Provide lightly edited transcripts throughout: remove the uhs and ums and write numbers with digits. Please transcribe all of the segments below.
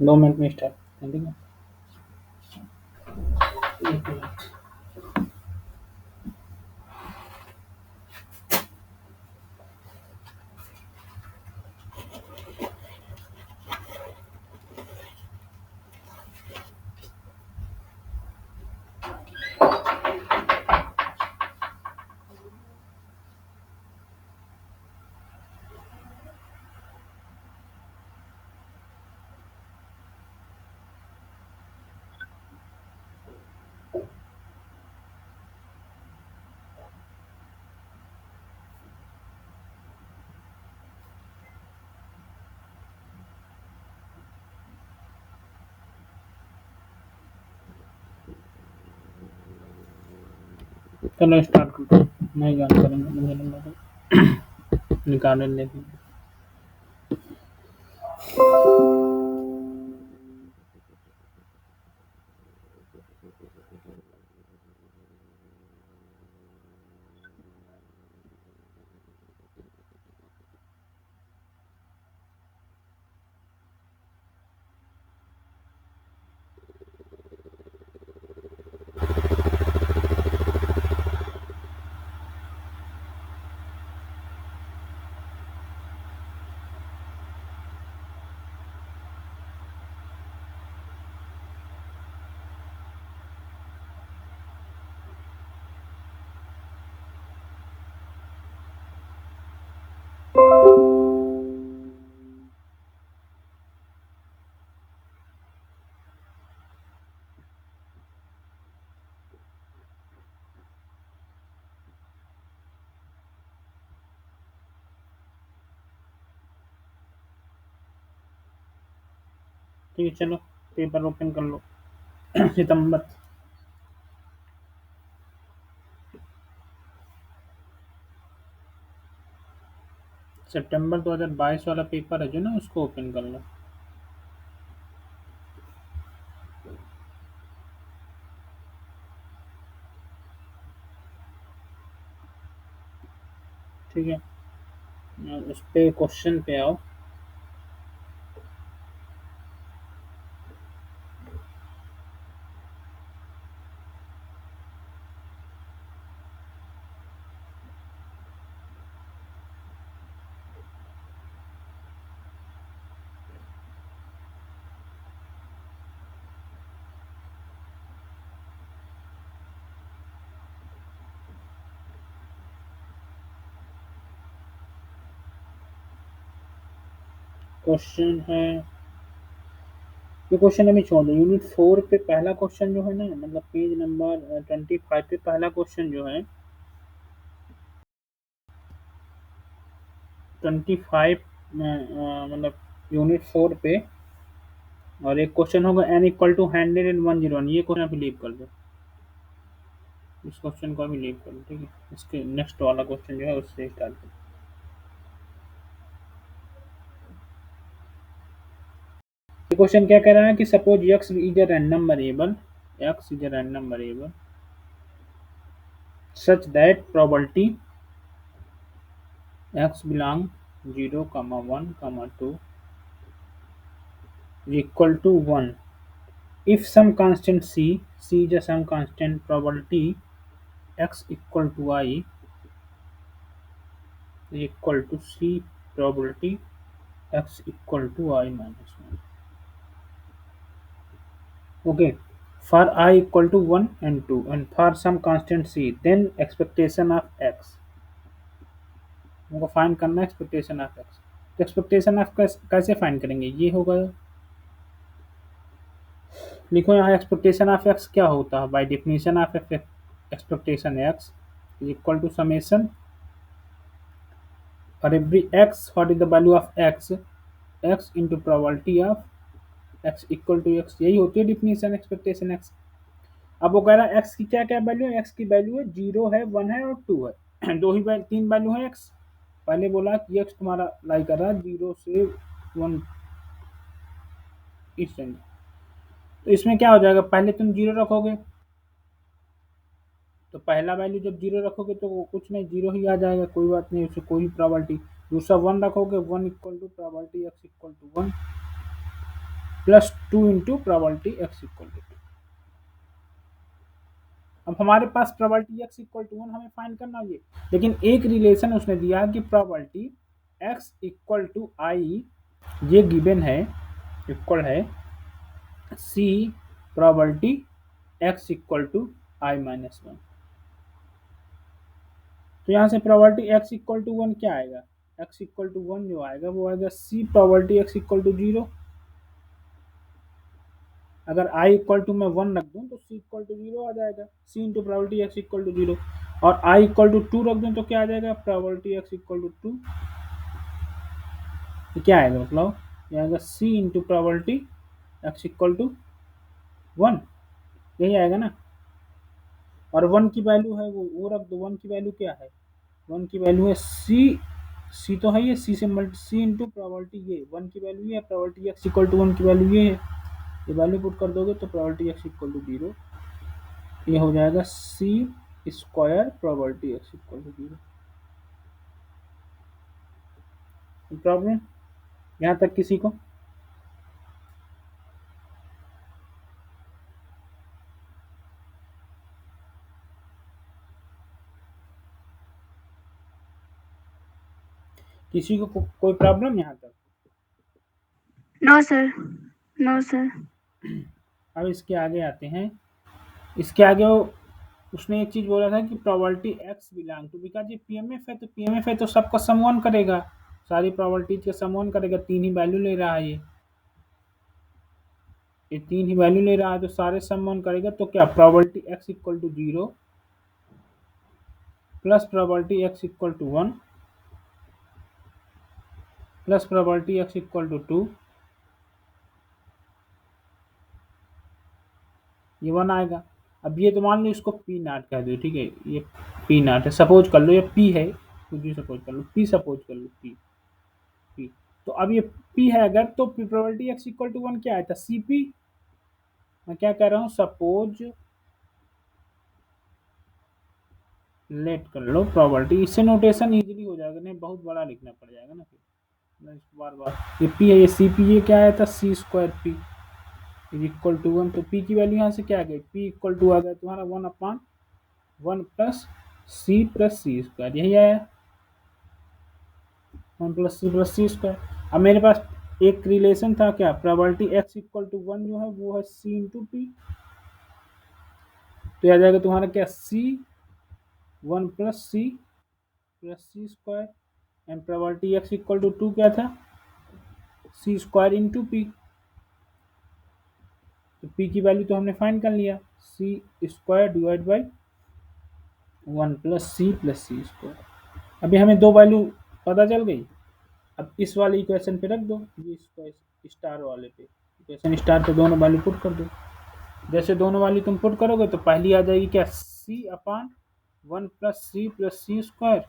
दो मिनट में स्टार्ट ठीक है। एक मिनट। चलो स्टार्ट करते हैं। नहीं ज्ञान करेंगे मुझे नंबर निकालने लेंगे। ठीक है, चलो पेपर ओपन कर लो। सितंबर। सितंबर 2022 वाला पेपर है जो ना, उसको ओपन कर लो। ठीक है, उस पे क्वेश्चन पे आओ। क्वेश्चन है, ये क्वेश्चन अभी छोड़ दो। यूनिट 4 पे पहला क्वेश्चन जो है ना, मतलब पेज नंबर 25 पे पहला क्वेश्चन जो है, 25 में मतलब यूनिट 4 पे, और एक क्वेश्चन होगा n इक्वल टू 100 एंड 101। ये क्वेश्चन अभी लीव कर दो, इस क्वेश्चन को अभी लीव कर दो। ठीक है, इसके नेक्स्ट वाला क्वेश्चन जो है उससे स्टार्ट करो। ये क्वेश्चन क्या कह रहा है कि suppose x is a random variable, x is a random variable such that probability x belong 0, 1, 2 is equal to 1 if some constant c is a some constant, probability x equal to I is equal to c probability x equal to I minus 1. Okay, for I equal to 1 and 2 and for some constant c, then expectation of x, हमको find करना है expectation of x. तो expectation of कैसे find करेंगे, ये होगा, लिखो यहाँ एक्सपेक्टेशन ऑफ एक्स क्या होता है, by definition of expectation x is equal to summation और every x, what is the value of x, x into probability of x equal to x, यही होती है डिफिनेशन एक्सपेक्टेशन एक्स। अब वो कह रहा है एक्स की क्या क्या वैल्यू है, एक्स की वैल्यू है 0 है, 1 है और 2 है। दो ही तीन वैल्यू है एक्स। पहले बोला कि एक्स तुम्हारा लाई कर रहा है 0 से 1 इस रेंज। तो इसमें क्या हो जाएगा, पहले तुम 0 रखोगे, तो पहला वैल्यू जब 0 रखोगे तो वो कुछ नहीं, 0 ही आ जाएगा, कोई बात नहीं, उससे कोई प्रॉपर्टी। दूसरा 1 रखोगे, 1 equal to property x equal to 1 plus 2 into property x equal to 2। अब हमारे पास प्रॉपर्टी एक्स इक्वल टू 1 हमें फाइंड करना है, लेकिन एक रिलेशन उसने दिया कि property x equal to i, ये गिवन है, इक्वल है c property x equal to i minus 1। तो यहाँ से प्रोबेबिलिटी x इक्वल टू 1 क्या आएगा, x इक्वल टू 1 जो आएगा वो आएगा c probability x equal to 0। अगर i इक्वल टू मैं 1 रख दूं तो c इक्वल टू 0 आ जाएगा, c into probability x equal to 0। और i इक्वल टू 2 रख दूं तो क्या आ जाएगा, प्रोबेबिलिटी x इक्वल टू 2। तो क्या आएगा, मतलब ये आएगा c into probability x equal to 1, यही आएगा ना। और 1 की वैल्यू है वो रख दो, 1 की वैल्यू क्या है, 1 की वैल्यू है सी तो है, ये सी से मल्टी सी इंटू प्रोबेबिलिटी, ये 1 की वैल्यू है, प्रोबेबिलिटी एक्स इक्वल टू 1 की वैल्यू ये है, ये वैल्यू पुट कर दोगे तो प्रोबेबिलिटी एक्स इक्वल टू 0, ये हो जाएगा c square probability x equal to 0। Problem यहाँ तक किसी को, किसी को कोई प्रॉब्लम यहाँ तक? No sir, no sir. अब इसके आगे आते हैं, इसके आगे उसने एक चीज बोला था कि probability x belong to, because ये पीएमएफ है, तो पीएमएफ है तो सबका सम वन करेगा, सारी प्रोबेबिलिटीज का सम वन करेगा, तीन ही वैल्यू ले रहा है, ये तीन ही वैल्यू ले रहा है, तो सारे सम वन करेगा। तो क्या probability x equal to 0 plus probability x equal to 1 plus probability x equal to 2 ये 1 आएगा। अब ये तो मान लो इसको पी नॉट कह दो, ठीक है, ये पी नॉट है, सपोज कर लो ये पी है, कुछ भी सपोज कर लो, पी सपोज कर लो, पी पी। तो अब ये पी है अगर, तो प्रोबेबिलिटी एक्स इक्वल टू 1 क्या आया था, सी पी। मैं क्या कह रहा हूँ, सपोज लेट कर लो प्रोबेबिलिटी, इससे नोटेशन इजीली हो जाएगा, नहीं बहुत बड़ा लिखना पड़ जाएगा ना फिर, मैं इसको बार बार, ये पी है, ये सी पी, ये क्या आया था, सी square p is equal to 1। तो पी की वैल्यू यहाँ से क्या आ गई, पी इक्वल टू आ गया तुम्हारा 1/1 प्लस सी स्क्वायर, यही आया, 1 + c + c स्क्वायर। अब मेरे पास एक रिलेशन था क्या, प्रोबेबिलिटी एक्स इक्वल टू 1 जो है वो है सी इंटू पी। तो आ जाएगा तुम्हारा क्या, C 1 + c + c square, and probability x equal to 2 क्या था, सी स्क्वायर इंटू पी। तो पी की वैल्यू तो हमने फाइंड कर लिया, C square divide by 1 + c + c square. अभी हमें दो वैल्यू पता चल गई। अब इस वाले इक्वेशन पे रख दो, ये इसको स्टार वाले पे, इक्वेशन स्टार पे दोनों वैल्यू पुट कर दो। जैसे दोनों वाली तुम पुट करोगे तो पहली आ जाएगी क्या, c/1 + c + c स्क्वायर,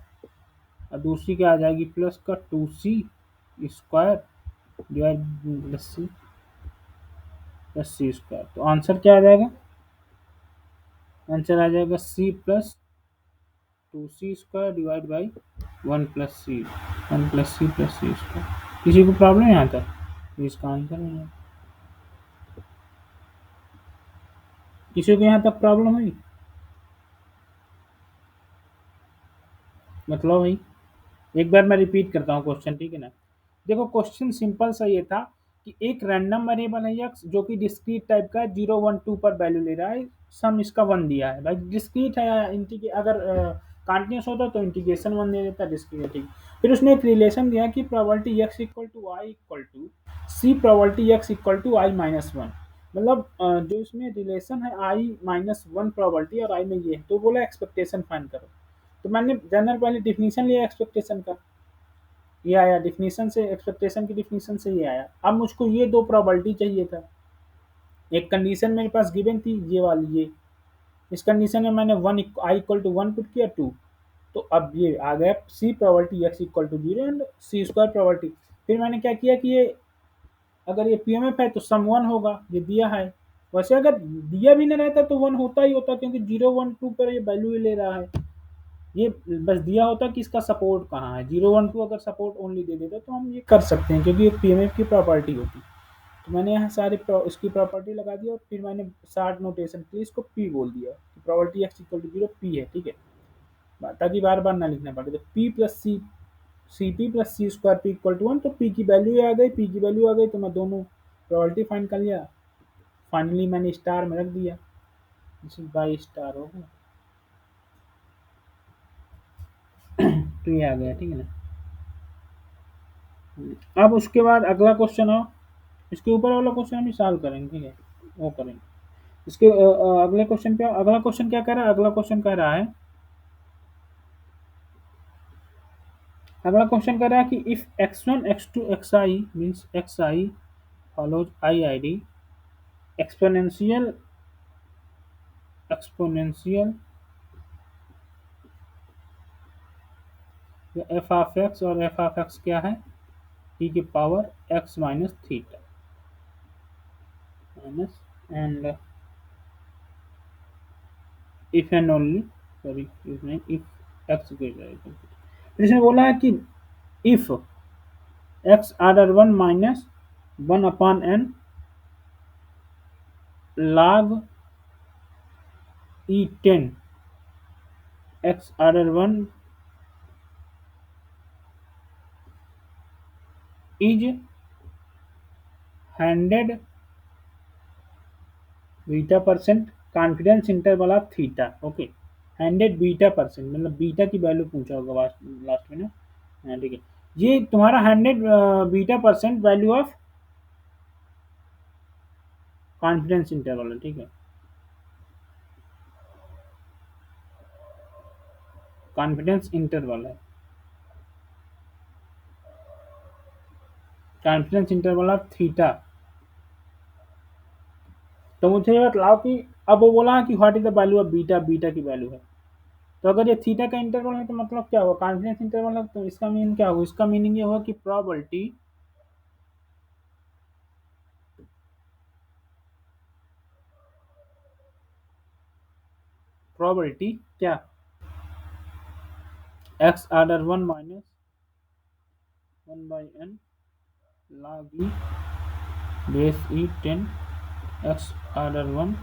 और दूसरी क्या आ जाएगी, प्लस का 2c square divide +c square. तो आंसर क्या आ जाएगा, आंसर आ जाएगा c + 2c² divide by 1 + c square. किसी को प्रॉब्लम यहाँ तक, तो इसका आंसर नहीं है। किसी को यहाँ तक प्रॉब्लम हुई, मतलब भाई एक बार मैं रिपीट करता हूँ क्वेश्चन, ठीक है ना। देखो क्वेश्चन सिंपल सा ये था कि एक रैंडम वेरिएबल है एक्स जो कि डिस्क्रीट टाइप का है, 0 1 2 पर वैल्यू ले रहा है, सम इसका 1 दिया है भाई, डिस्क्रीट है, अगर कंटिन्यूस होता तो इंटीग्रेशन 1 दे देता, डिस्क्रीट, ठीक। फिर उसने एक रिलेशन दिया कि probability x equal to i equal to c probability x equal to i, मतलब जो इसमें रिलेशन है i-1 प्रोबेबिलिटी और आई में ये है, तो बोला एक्सपेक्टेशन फाइंड करो। तो मैंने जनरल पहले डिफिनीशन लिया एक्सपेक्टेशन का, ये आया डिफिनीशन से, एक्सपेक्टेशन की डिफिनीशन से ये आया। अब मुझको ये दो प्रोबेबिलिटी चाहिए था, एक कंडीशन मेरे पास गिवन थी ये वाली, ये इस कंडीशन में मैंने आई इक्वल टू 1 पुट किया, 2। तो अब ये आ गया c probability x equal to 0 and c square probability. फिर मैंने क्या किया कि ये अगर ये पीएमएफ है तो सम 1 होगा, ये दिया है। वैसे अगर दिया भी नहीं रहता तो 1 होता ही होता, क्योंकि 0 1 2 पर ये वैल्यू ले रहा है। ये बस दिया होता कि इसका सपोर्ट कहाँ है, 0 1 2 अगर सपोर्ट ओनली दे देता तो हम ये कर सकते हैं, क्योंकि एक पीएमएफ की प्रॉपर्टी होती। तो मैंने यहाँ सारी इसकी प्रॉपर्टी लगा दी और फिर मैंने शार्ट नोटेशन के लिए इसको पी बोल दिया, property x equal to 0 p है, ठीक है, ताकि बार बार ना लिखना पड़े। तो p plus c p plus c square p equal to 1, तो पी की वैल्यू आ गई, पी की वैल्यू आ गई तो मैं दोनों प्रॉपर्टी फाइंड कर लिया। फाइनली मैंने स्टार में रख दिया, बाई स्टार हो गया, तो ये आ गया, ठीक है ना। अब उसके बाद अगला क्वेश्चन हो, इसके ऊपर वाला क्वेश्चन हम सॉल्व करेंगे, ठीक है, वो करेंगे। इसके अगले क्वेश्चन पे, अगला क्वेश्चन क्या कह रहा है, अगला क्वेश्चन कह रहा है, अगला क्वेश्चन कह रहा है कि if x1 x2 xi means xi follows iid exponential exponential F of x, और एफ ऑफ एक्स क्या है, e की power x minus theta minus, and if and only, sorry इसमें इफ एक्स ग्रेटर, फिर इसने बोला है कि if x order 1 minus 1/n log e10 x order 1 is hundred beta percent confidence interval of theta, okay, 100 beta percent, मतलब beta की value पूछा होगा लास्ट में ना, हाँ ठीक है। ये तुम्हारा 100 beta percent value of confidence interval है, ठीक है, कॉन्फिडेंस इंटरवल है, कॉन्फिडेंस इंटरवल ऑफ थीटा। तो मुझे ये बताओ कि अब वो बोला कि what is the value of beta, beta की वैल्यू है। तो अगर ये थीटा का इंटरवल है तो मतलब क्या होगा, कॉन्फिडेंस इंटरवल है, तो इसका मीनिंग क्या होगा, इसका मीनिंग ये होगा कि प्रोबेबिलिटी क्या, x order 1 minus 1/n log e base e 10 x order 1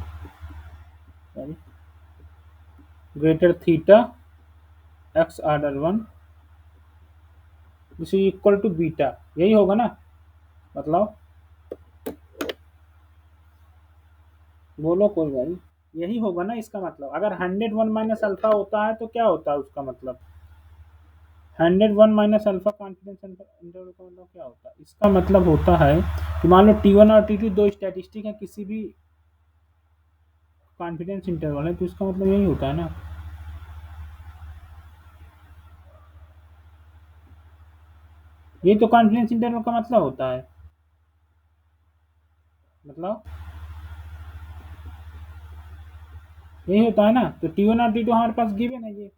sorry greater theta x order 1 is equal to beta, यही होगा ना, मतलब बोलो कोई भाई, यही होगा ना इसका मतलब। अगर 101 माइनस अल्फा होता है तो क्या होता है उसका मतलब, 101 माइनस अल्फा कॉन्फिडेंस इंटरवल का मतलब क्या होता है, इसका मतलब होता है कि मान लो T1 और T2 दो स्टैटिस्टिक है किसी भी कॉन्फिडेंस इंटरवल है, तो इसका मतलब यही होता है ना। ये तो कॉन्फिडेंस इंटरवल का मतलब होता है, मतलब यही होता है ना। तो T1 और T2 हमारे पास गिवन है ये,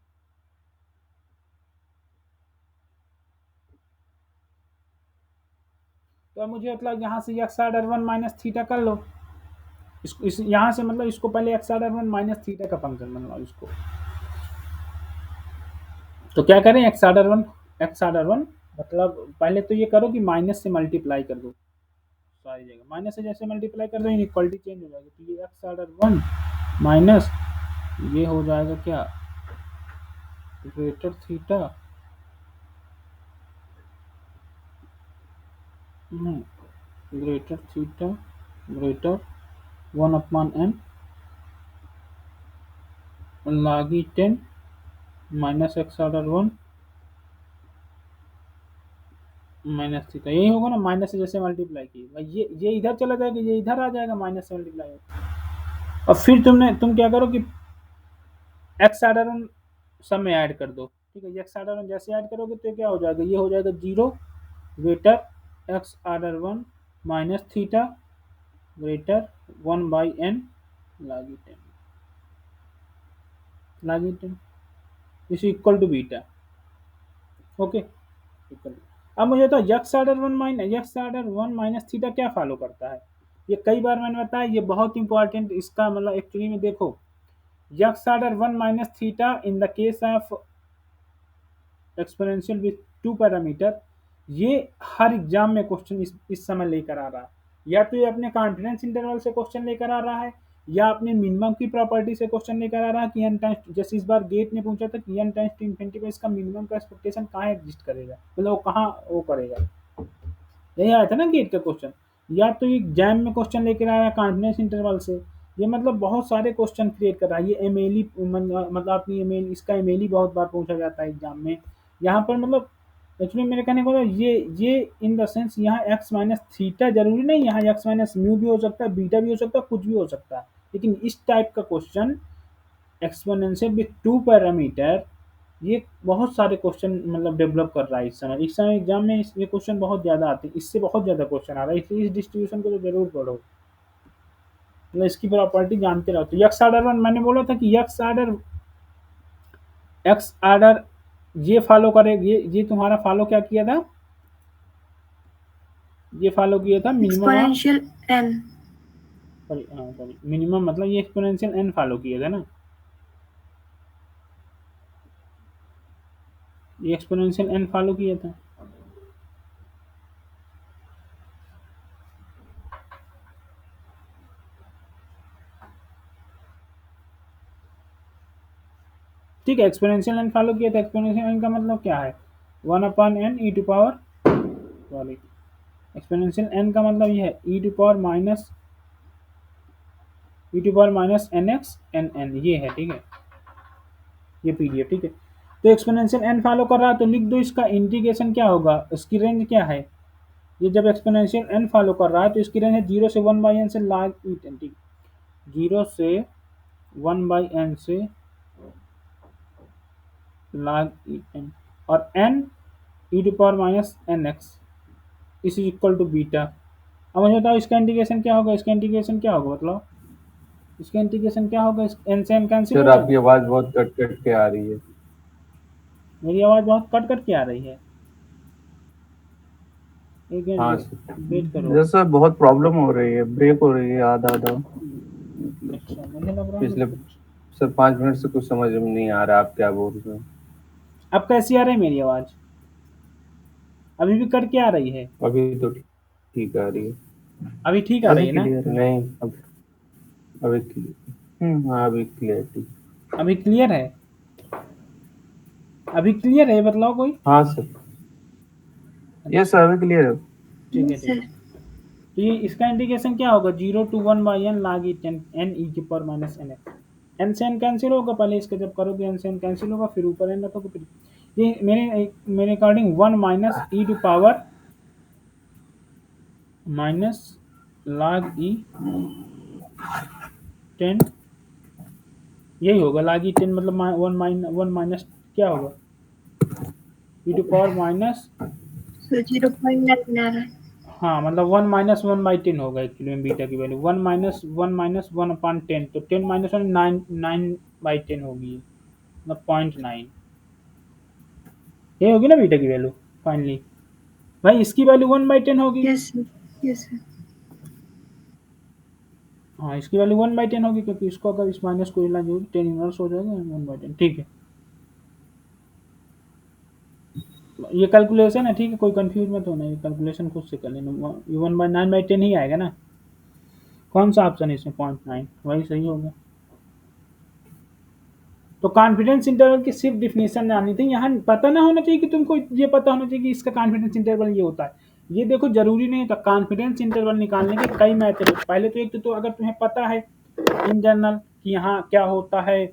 तो अब मुझे मतलब यहाँ से एक्स आर्डर 1 माइनस थीटा कर लो, इस यहाँ से मतलब इसको पहले एक्स आर्डर 1 माइनस थीटा का फंक्शन बना लो इसको। तो क्या करें, एक्स आर्डर 1 मतलब पहले तो ये करो कि माइनस से मल्टीप्लाई कर दो सारी जगह, माइनस से जैसे मल्टीप्लाई कर दो इक्वलिटी चेंज हो जाएगी, तो ये एक्स आर्डर 1 माइनस ये हो जाएगा क्या, greater theta greater theta greater 1/n log e 10 minus x order 1 minus theta, यही होगा ना, माइनस से जैसे मल्टीप्लाई की भाई ये इधर चला जाएगा, ये इधर आ जाएगा, माइनस से मल्टीप्लाई। और फिर तुम क्या करो कि एक्स आर्डर 1 सब में ऐड कर दो, ठीक है, एक्स आर्डर 1 जैसे ऐड करोगे तो क्या हो जाएगा, ये हो जाएगा 0 greater x order 1 minus theta greater 1/n log e 10 is equal to beta. Okay, equal. अब मुझे तो एक्स आर्डर 1 माइनस थीटा क्या फॉलो करता है, ये कई बार मैंने बताया, ये बहुत इंपॉर्टेंट, इसका मतलब एक्चुअली में देखो, x order 1 minus theta in the case of exponential with 2 parameter, ये हर एग्जाम में क्वेश्चन इस समय लेकर आ रहा है, या तो ये अपने कॉन्फिडेंस इंटरवल से क्वेश्चन लेकर आ रहा है, या अपने मिनिमम की प्रॉपर्टी से क्वेश्चन लेकर आ रहा है कि एन टाइम्स, जैसे इस बार गेट ने पूछा था कि एन टाइम्स टू इन्फिनिटी पे इसका मिनिमम का एक्सपेक्टेशन कहाँ एग्जिस्ट करेगा, मतलब वो कहाँ वो करेगा, यही आया था ना गेट का क्वेश्चन। या तो ये एग्जाम में क्वेश्चन लेकर आ रहा है कॉन्फिडेंस इंटरवल से, ये मतलब बहुत सारे क्वेश्चन क्रिएट कर रहा है, ये एमएलई मतलब अपनी एमएल इसका एमएलई बहुत बार पूछा जाता है एग्जाम में। यहाँ पर मतलब एक्चुअली मेरे कहने को मतलब ये इन द सेंस यहाँ एक्स माइनस थीटा जरूरी नहीं, यहाँ एक्स माइनस म्यू भी हो सकता है, बीटा भी हो सकता है, कुछ भी हो सकता है, लेकिन इस टाइप का क्वेश्चन एक्सपोनेंशियल विथ 2 पैरामीटर, ये बहुत सारे क्वेश्चन मतलब डेवलप कर रहा है इस समय एग्जाम में ये क्वेश्चन बहुत ज़्यादा आते हैं, इससे बहुत ज़्यादा क्वेश्चन आ रहा है, इसलिए इस डिस्ट्रीब्यूशन को तो जरूर पढ़ो, मतलब इसकी प्रॉपर्टी जानते रहो। तो एक्स आर्डर 1 मैंने बोला था कि एक्स आर्डर ये फॉलो करे, ये तुम्हारा फॉलो क्या किया था, ये फॉलो किया था minimum of exponential n, sorry minimum मतलब ये एक्सपोनेंशियल एन फॉलो किया था ना, ये एक्सपोनेंशियल एन फॉलो किया था। ठीक है, एक्सपोनेंशियल एन फॉलो किया था, एक्सपोनेंशियल एन का मतलब क्या है, 1/n e to power, sorry exponential n का मतलब ये है e to power minus n x n n, ये है, ठीक है, ये पीडीएफ, ठीक है। तो एक्सपोनेंशियल एन फॉलो कर रहा है तो लिख दो इसका इंटीग्रेशन क्या होगा, उसकी रेंज क्या है, ये जब एक्सपोनेंशियल एन फॉलो कर रहा है तो इसकी रेंज है 0 से 1/n से log e10, ठीक, 0 से 1/n से log e10, और n e to power minus nx is equal to beta. अब मुझे बताओ इसका इंटीग्रेशन क्या होगा, इसका इंटीग्रेशन क्या होगा, मतलब इसका इंटीग्रेशन क्या होगा, एन से एन कैंसिल सर हो आपकी जाएगा। आवाज बहुत कट कट के आ रही है। मेरी आवाज़ बहुत कट कट के आ रही है, एक हाँ मिनट सर, वेट करो। जैसे बहुत प्रॉब्लम हो रही है, ब्रेक हो रही है आधा आधा। अच्छा, मुझे लग रहा है पिछले कुछ। सर 5 मिनट से कुछ समझ में नहीं आ रहा आप क्या बोल रहे हो। अब कैसी आ रही है मेरी आवाज़, अभी भी कट के आ रही है? अभी तो ठीक आ रही है। अभी ठीक आ रही अभी है ना? क्लियर नहीं, अब अभी क्लियर। हाँ अभी क्लियर। अभी क्लियर है? अभी क्लियर है, बतलाओ कोई। हाँ सर, यस अच्छा, सर अभी क्लियर है। ठीक है Yes, ठीक sir. है। तो ये इसका इंटीग्रेशन क्या होगा, 0 to 1/n log e 10 n e की power minus n x. N से एन कैंसिल होगा, पहले इसका जब करोगे एन से एन कैंसिल होगा, फिर ऊपर एन रखोगे, फिर ये मेरे according 1 minus e to power minus log e 10, यही होगा log e 10, मतलब 1 माइनस क्या होगा, ई टू पावर माइनस, So 0.99. हाँ मतलब 1 - 1/10 होगा एक्चुअली में बीटा की वैल्यू, 1 - 1 - 1/10, तो 10 - 1 9/10 होगी ये, मतलब 0.9, ये होगी ना बीटा की वैल्यू फाइनली। भाई इसकी वैल्यू 1/10 होगी। Yes, sir. Yes, sir. हाँ इसकी वैल्यू 1/10 होगी, क्योंकि इसको अगर इस माइनस को हिला जो 10 इनवर्स हो जाएगा 1/10, ठीक है। ये कैलकुलेशन है, ठीक है, कोई कंफ्यूज मत होना, ये कैलकुलेशन खुद से कर लेना, ये 1/9/10 ही आएगा ना। कौन सा ऑप्शन है इसमें, 0.9 वही सही होगा। तो कॉन्फिडेंस इंटरवल की सिर्फ डिफिनेशन आनी थी, यहाँ पता ना होना चाहिए कि तुमको ये पता होना चाहिए कि इसका कॉन्फिडेंस इंटरवल ये होता है। ये देखो जरूरी नहीं था, कॉन्फिडेंस इंटरवल निकालने के कई मेथड है। पहले तो एक तो अगर तुम्हें पता है इन जनरल कि यहाँ क्या होता है,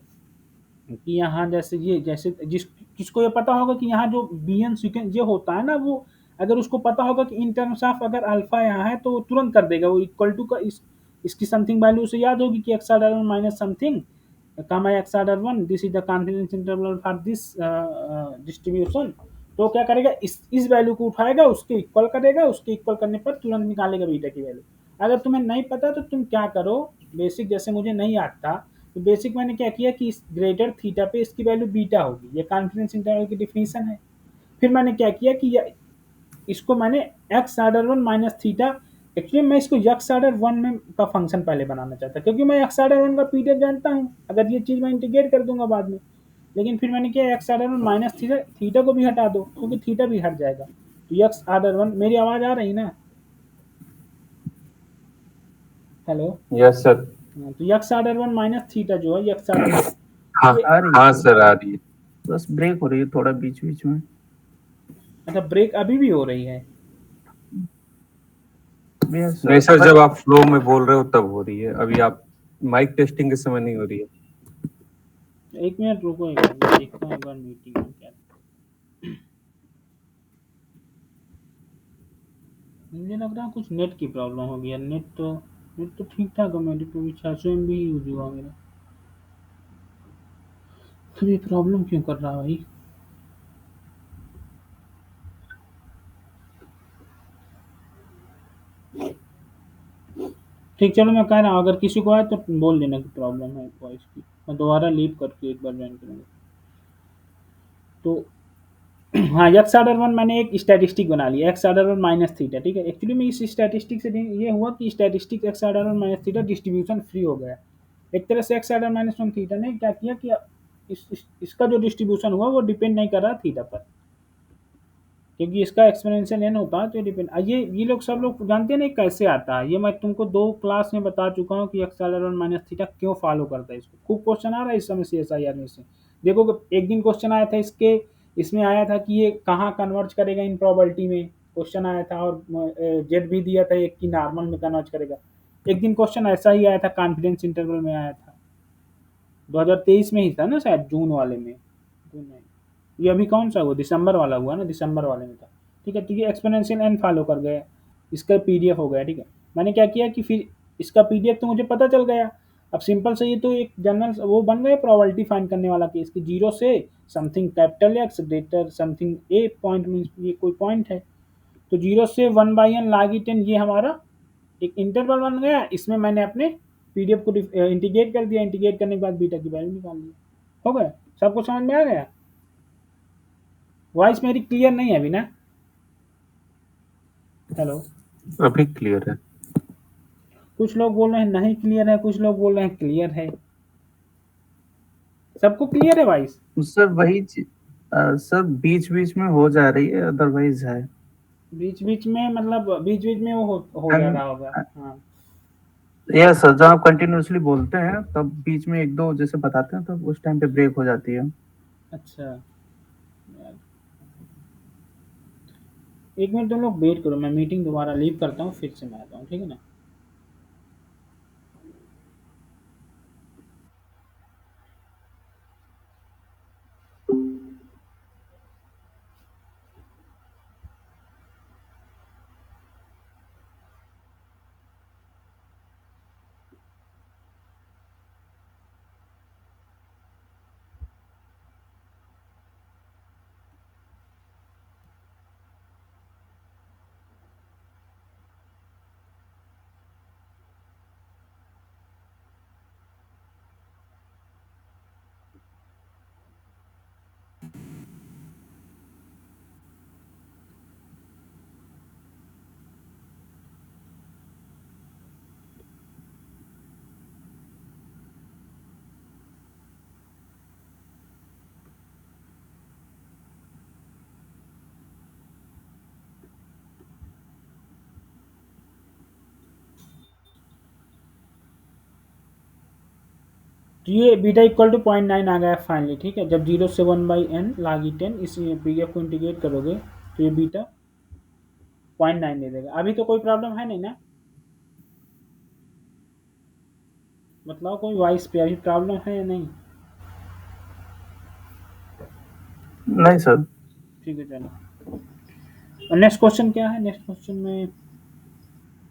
कि यहाँ जैसे जिसको ये पता होगा कि यहाँ जो बीएन सीक्वेंस ये होता है ना, वो अगर उसको पता होगा कि इन टर्म्स ऑफ अगर अल्फा यहाँ है तो वो तुरंत कर देगा, वो इक्वल टू का इसकी समथिंग वैल्यू उसे याद होगी कि x order one minus something comma x order one, this is the confidence interval for this distribution. तो क्या करेगा, इस वैल्यू को उठाएगा, उसके इक्वल करेगा, उसके इक्वल करने पर तुरंत निकालेगा बीटा की वैल्यू। अगर तुम्हें नहीं पता तो तुम क्या करो, बेसिक जैसे मुझे नहीं आता, तो बेसिक मैंने क्या किया कि इस ग्रेटर थीटा पे इसकी वैल्यू बीटा होगी, ये कॉन्फिडेंस इंटरवल की डिफिनीशन है। फिर मैंने क्या किया कि इसको मैंने x order one minus theta, actually मैं इसको एक्स ऑर्डर वन में का फंक्शन पहले बनाना चाहता, क्योंकि मैं एक्स ऑर्डर वन का पीडीएफ जानता हूँ, अगर ये चीज़ मैं इंटीग्रेट कर दूंगा बाद में। लेकिन फिर मैंने किया x order one minus theta, theta को भी हटा दो क्योंकि थीटा भी हट जाएगा, तो एक्स ऑर्डर वन, मेरी आवाज़ आ रही ना? हेलो। Yes sir. तो x order one minus theta जो है एक्स ऑर्डर वन, हाँ ये आ रही हाँ है सर, आ रही है, बस ब्रेक हो रही है थोड़ा बीच बीच में। अच्छा ब्रेक अभी भी हो रही है? नहीं सर, जब आप फ्लो में बोल रहे हो तब हो रही है, अभी आप माइक टेस्टिंग के समय नहीं हो रही है। एक मिनट रुको, एक बार मैं देखता हूँ एक बार मीटिंग में क्या। मुझे लग रहा है कुछ नेट की प्रॉब्लम हो गया, नेट तो ठीक ठाक है, मेरी तो 600 MB ही यूज हुआ मेरा, तो ये प्रॉब्लम क्यों कर रहा है भाई। ठीक, चलो मैं कह रहा हूँ अगर किसी को आए तो बोल देना कि प्रॉब्लम है वॉइस की, मैं दोबारा लीव करके एक बार ज्वाइन करूँगा। तो हाँ एक्स ऑर्डर वन मैंने एक स्टैटिस्टिक बना लिया, x order one minus theta, ठीक है। एक्चुअली में इस स्टैटिस्टिक से ये हुआ कि statistic x order one minus theta distribution free हो गया। एक तरह से x order minus one theta ने क्या किया कि इसका जो डिस्ट्रीब्यूशन हुआ वो डिपेंड नहीं कर रहा थीटा पर, क्योंकि इसका एक्सपोनेंशियल एन होता है तो डिपेंड, ये लोग सब लोग जानते हैं ना कैसे आता है, ये मैं तुमको 2 क्लास में बता चुका हूँ कि x order one minus theta क्यों फॉलो करता है इसको। खूब क्वेश्चन आ रहा है इस समय CSIR में से, देखो एक दिन क्वेश्चन आया था इसके, इसमें आया था कि ये कहाँ कन्वर्ज करेगा इन प्रोबेबिलिटी में, क्वेश्चन आया था, और जेड भी दिया था एक की नॉर्मल में कन्वर्ज करेगा। एक दिन क्वेश्चन ऐसा ही आया था, कॉन्फिडेंस इंटरवल में आया था, 2023 में ही था ना शायद, जून वाले में, जून में। ये अभी कौन सा हुआ, दिसंबर वाला हुआ ना, दिसंबर वाले में था, ठीक है। तो ये एक्सपोनेंशियल एन फॉलो कर गया, इसका पीडीएफ हो गया, ठीक है। मैंने क्या किया कि फिर इसका पीडीएफ तो मुझे पता चल गया, अब सिंपल से ये तो एक जनरल वो बन गया प्रोबेबिलिटी फाइंड करने वाला कि इसकी 0 से something capital x greater something a point means ये कोई पॉइंट है, तो 0 से 1/n log e 10 ये हमारा एक इंटरवल बन गया, इसमें मैंने अपने पीडीएफ को इंटीग्रेट कर दिया, इंटीग्रेट करने के बाद बीटा की वैल्यू निकाल ली। हो गया, सबको समझ में आ गया? वॉइस मेरी क्लियर नहीं है अभी ना? हेलो, अभी क्लियर है। कुछ लोग बोल रहे हैं नहीं क्लियर है, कुछ लोग बोल रहे हैं क्लियर है। सबको क्लियर है वॉइस? सर वही सर बीच बीच में हो जा रही है, अदरवाइज है। बीच बीच में मतलब बीच बीच में वो हो जा रहा होगा। हाँ, यस सर, जब आप कंटिन्यूअसली बोलते हैं तब बीच में एक दो जैसे बताते हैं तब उस टाइम पे ब्रेक हो जाती है। अच्छा यार, एक मिनट तुम लोग वेट करो, मैं मीटिंग दोबारा लीव करता हूँ, फिर से मैं आता हूँ, ठीक है ना? तो ये बीटा इक्वल टू 0.9 आ गया फाइनली, ठीक है। जब 0 से 1/n log E10 इस पीडीएफ को इंटीग्रेट करोगे तो ये बीटा 0.9 दे देगा। अभी तो कोई प्रॉब्लम है नहीं ना? बताओ कोई वॉइस पे अभी प्रॉब्लम है या नहीं? नहीं सर। ठीक है, चलो। और नेक्स्ट क्वेश्चन क्या है? नेक्स्ट क्वेश्चन में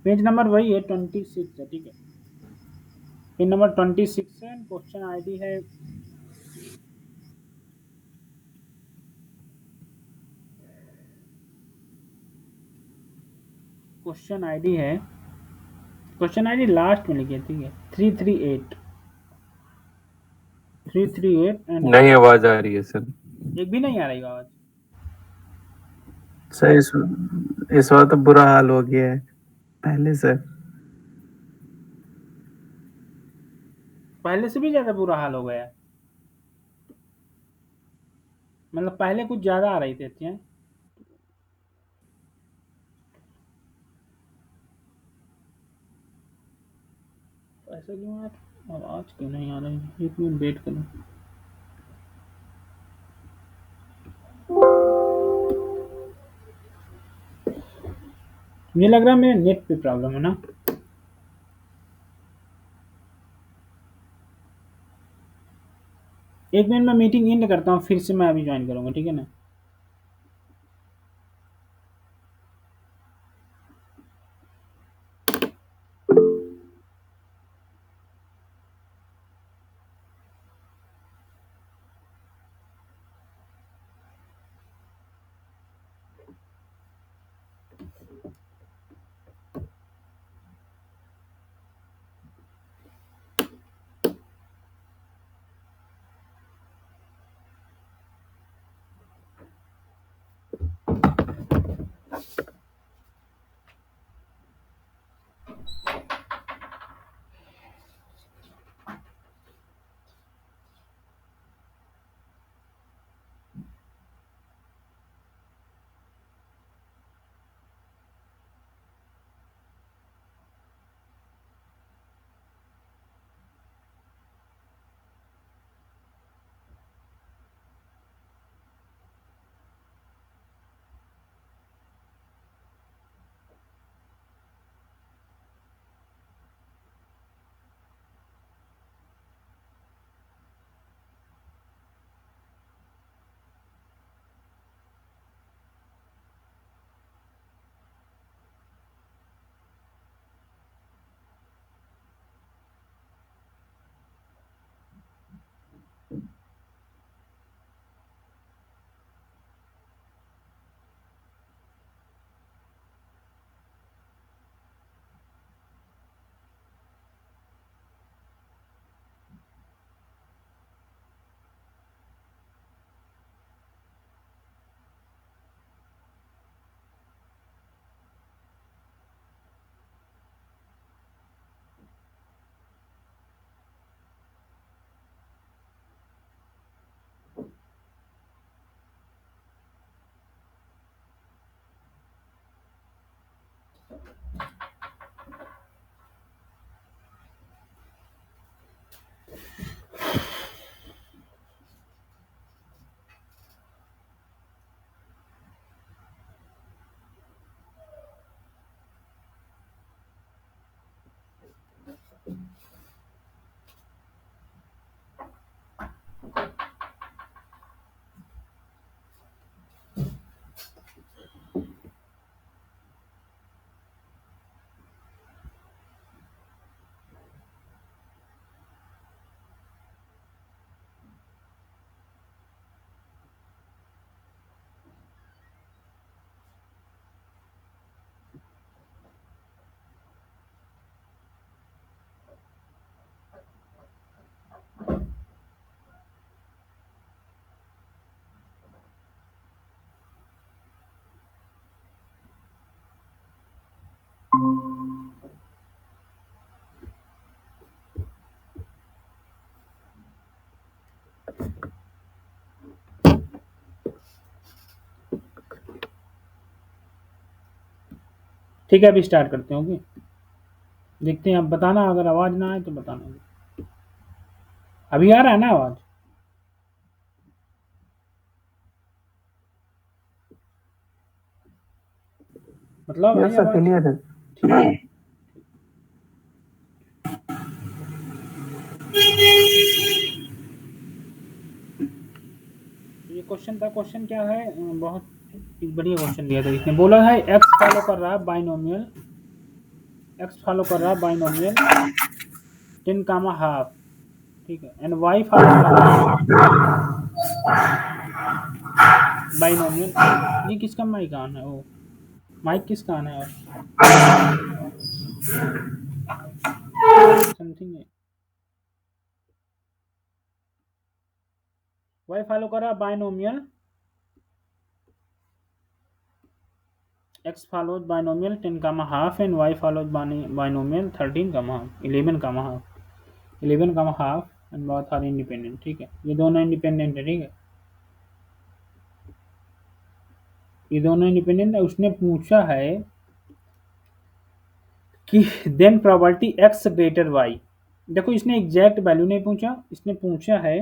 पेज नंबर वही है 26 है, ठीक है। पेज नंबर 26 है, क्वेश्चन आईडी है क्वेश्चन आईडी लास्ट में लिखिए, ठीक है, 338 एंड नहीं आवाज आ रही है सर। एक भी नहीं आ रही आवाज। सर इस बार तो बुरा हाल हो गया है पहले से। पहले से भी ज्यादा बुरा हाल हो गया है? मतलब पहले कुछ ज्यादा आ रही थी? अच्छा, ऐसा क्यों यार? और आज क्यों नहीं आ रही है? एक मिनट वेट करो। मुझे लग रहा है मेरे नेट पे प्रॉब्लम है ना। एक मिनट मैं मीटिंग एंड करता हूँ, फिर से मैं अभी ज्वाइन करूँगा, ठीक है ना? ठीक है, अभी स्टार्ट करते हैं। ओके, देखते हैं, अब बताना अगर आवाज ना आए तो बताना। अभी आ रहा है ना आवाज? मतलब यस आई सर, आवाज? क्लियर है। ठीक है। ये क्वेश्चन था, क्वेश्चन क्या है, बहुत एक बढ़िया क्वेश्चन दिया था। इसने बोला है एक्स फॉलो कर रहा है बाइनोमियल, एक्स फॉलो कर रहा है बाइनोमियल 10 कामा हाफ, ठीक है, एंड वाई फॉलो कर रहा है बाइनोमियल। ये किसका माइक ऑन है? ओ, माइक किसका ऑन है? और समथिंग है। वाई फॉलो कर रहा है binomial, x follows binomial 10 comma half and y follows binomial 13 comma half 11 comma half 11 comma half and both are independent। ठीक है, ये दोनों इंडिपेंडेंट है। ठीक है, ये दोनों इंडिपेंडेंट है। उसने पूछा है कि then probability x greater y। देखो, इसने एग्जैक्ट वैल्यू नहीं पूछा, इसने पूछा है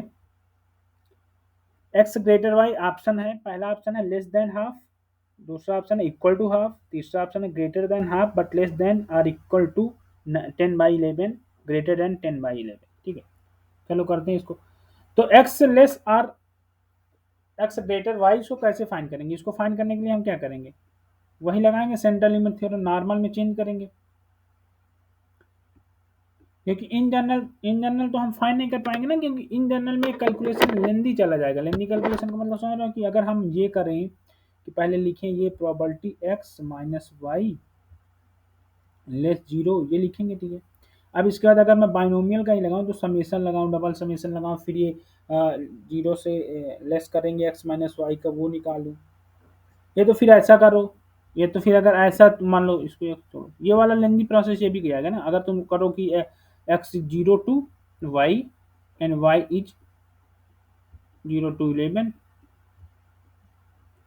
x ग्रेटर y। ऑप्शन है, पहला ऑप्शन है लेस देन हाफ, दूसरा ऑप्शन है इक्वल टू हाफ, तीसरा ऑप्शन है greater than half but less than और इक्वल टू 10/11, ग्रेटर देन 10/11। ठीक है, चलो करते हैं इसको। तो x लेस और x ग्रेटर y को कैसे फाइंड करेंगे? इसको फाइंड करने के लिए हम क्या करेंगे? वही लगाएंगे, सेंट्रल लिमिट थ्योरम, नॉर्मल में चेंज करेंगे, क्योंकि इन जनरल तो हम फाइंड नहीं कर पाएंगे ना, क्योंकि इन जनरल में कैलकुलेशन लेंदी चला जाएगा। लेंदी कैलकुलेशन का मतलब समझ रहे हो कि अगर हम ये करें कि पहले लिखें ये probability x minus y less 0, ये लिखेंगे। ठीक है, अब इसके बाद अगर मैं बाइनोमियल का ही लगाऊं तो समेशन लगाऊं, डबल समेशन लगाऊं, फिर ये 0 से लेस करेंगे x माइनस वाई का, वो निकालूं। ये तो फिर ऐसा करो, ये तो फिर अगर ऐसा मान लो, इसको एक छोड़ो, ये वाला लेंदी प्रोसेस ये भी किया गया ना। अगर तुम करो कि x 0 to y and y is 0 to 11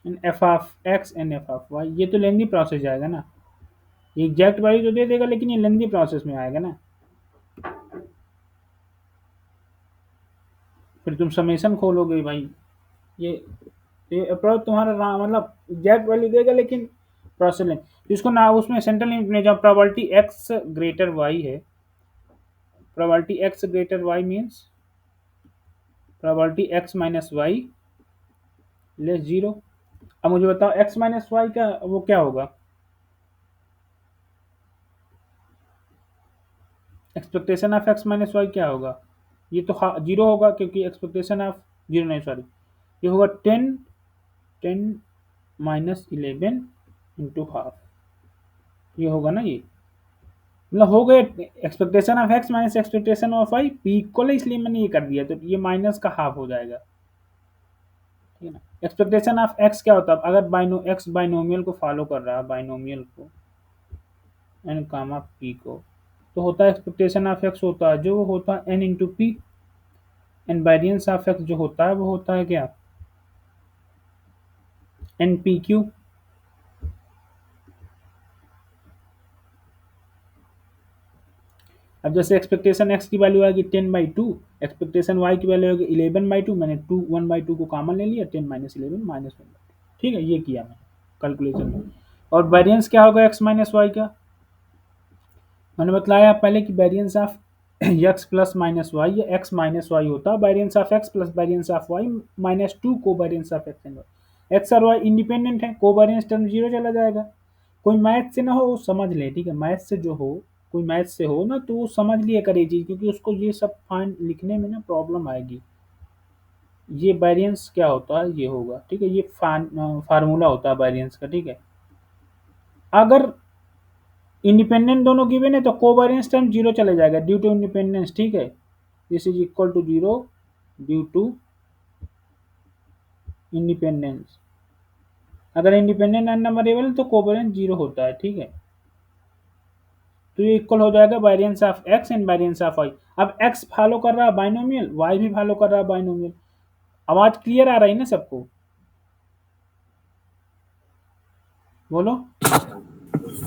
and f of x and f of y, ये तो लेंदी प्रोसेस जाएगा ना। ये एग्जैक्ट वैल्यू तो दे देगा, लेकिन ये लेंदी प्रोसेस में आएगा ना। फिर तुम समेशन खोलोगे भाई, ये अप्रोच तुम्हारा मतलब एग्जैक्ट वैल्यू देगा, लेकिन प्रोसेस लें तो इसको ना, उसमें सेंट्रल लिमिट में जब प्रोबेबिलिटी x ग्रेटर y है, probability x greater y means probability x minus y less 0। अब मुझे बताओ x माइनस वाई का वो क्या होगा? Expectation of x minus y क्या होगा? ये तो 0 होगा, क्योंकि एक्सपेक्टेशन ऑफ 0 नहीं, सॉरी, ये होगा 10 माइनस 11 इंटू हाफ, ये होगा ना। ये मतलब हो गए expectation of x minus expectation of y p equal है, इसलिए मैंने ये कर दिया, तो ये माइनस का हाफ हो जाएगा। ठीक है ना। एक्सपेक्टेशन ऑफ x क्या होता है? अगर x बाइनोमियल को फॉलो कर रहा है, बाइनोमियल को n कामा p को, तो होता है एक्सपेक्टेशन ऑफ x होता है जो होता है n into p, and variance of x जो होता है वो होता है क्या? N p q. अब जैसे एक्सपेक्टेशन x की वैल्यू आएगी 10/2, एक्सपेक्टेशन y की वैल्यू आएगी 11/2, मैंने 1/2 को कॉमन ले लिया, 10 माइनस 11 माइनस 1। ठीक है, ये किया मैंने कैलकुलेशन में। और वेरिएंस क्या होगा x माइनस वाई का? मैंने बताया पहले कि variance of x plus minus y या x माइनस वाई होता है, variance of x plus variance of y minus 2 covariance of x and y। x और y इंडिपेंडेंट है, को वेरिएंस टर्म 0 चला जाएगा। कोई मैथ से ना हो वो समझ ले, ठीक है, मैथ से जो हो, कोई मैथ से हो ना तो वो समझ लिया करे चीज, क्योंकि उसको ये सब फाइंड लिखने में ना प्रॉब्लम आएगी। ये वेरिएंस क्या होता है, ये होगा। ठीक है, ये फार्मूला होता है वेरिएंस का। ठीक है, अगर इंडिपेंडेंट दोनों गिवन है तो कोवेरिएंस टर्म 0 चले जाएगा ड्यू टू इंडिपेंडेंस। ठीक है, this is equal to 0 due to independence. अगर इंडिपेंडेंट अननंबरेबल तो कोवेरिएंस 0 होता है। ठीक है, तो ये इक्वल हो जाएगा variance of x and variance of y। अब x फॉलो कर रहा है बाइनोमियल, y भी फॉलो कर रहा है बाइनोमियल। आवाज क्लियर आ रही है ना सबको? बोलो।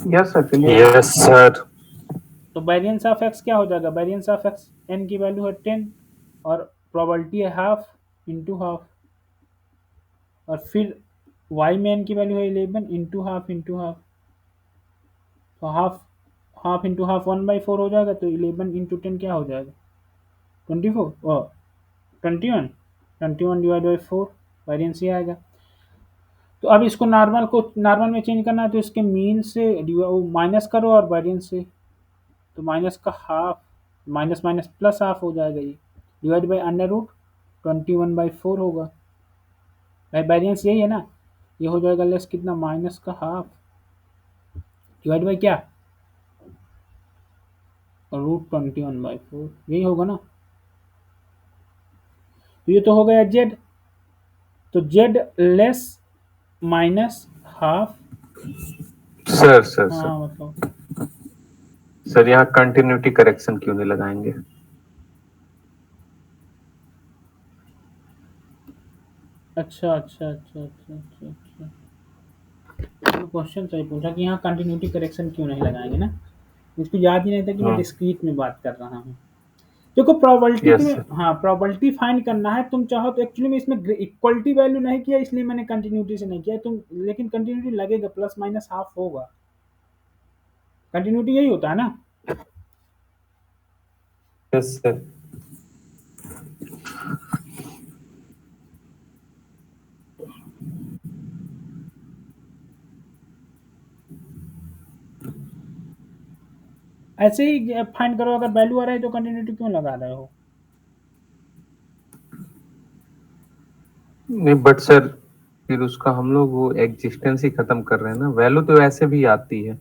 Yes sir, clear. Yes sir. तो वेरिएंस ऑफ एक्स क्या हो जाएगा, वेरिएंस ऑफ एक्स एन की वैल्यू है 10 और प्रोबेबिलिटी है हाफ इंटू हाफ, और फिर वाई में एन की वैल्यू है 11 इंटू हाफ इंटू हाफ, तो हाफ हाफ इंटू हाफ 1/4 हो जाएगा, तो 11 इंटू 10 क्या हो जाएगा 24 और 21, 21 डिवाइड बाई 4, वेरिएंस ये आएगा। तो अब इसको नॉर्मल में चेंज करना है, तो इसके मीन से माइनस करो और वेरिएंस से, तो माइनस का half minus minus plus half हो जाएगा, ये डिवाइड बाई अंडर रूट 21/4 होगा। भाई वेरिएंस यही है ना, ये हो जाएगा लेस कितना, माइनस का हाफ डिवाइड बाई क्या, रूट 21/4, यही होगा ना। तो ये तो हो गया जेड, तो Z less minus half. Sir sir sir हाँ मतलब सर यहाँ कंटिन्यूटी करेक्शन क्यों नहीं लगाएंगे? अच्छा अच्छा अच्छा अच्छा अच्छा अच्छा, क्वेश्चन सही पूछा कि यहाँ कंटिन्यूटी करेक्शन क्यों नहीं लगाएंगे ना, मुझको याद ही नहीं था कि मैं डिस्क्रीट में बात कर रहा हूँ। देखो प्रोबेबिलिटी यस में, सर। हाँ प्रोबेबिलिटी फाइंड करना है, तुम चाहो तो एक्चुअली में इसमें इक्वलिटी वैल्यू नहीं किया इसलिए मैंने कंटिन्यूटी से नहीं किया तुम, लेकिन कंटिन्यूटी लगेगा, प्लस माइनस हाफ होगा, कंटिन्यूटी यही होता है ना। Yes sir. ऐसे ही फाइंड करो, अगर वैल्यू आ रहा है तो कंटिन्यूटी क्यों लगा रहे हो। नहीं बट सर फिर उसका हम लोग वो एग्जिस्टेंस ही खत्म कर रहे हैं ना, वैल्यू तो वैसे भी आती है।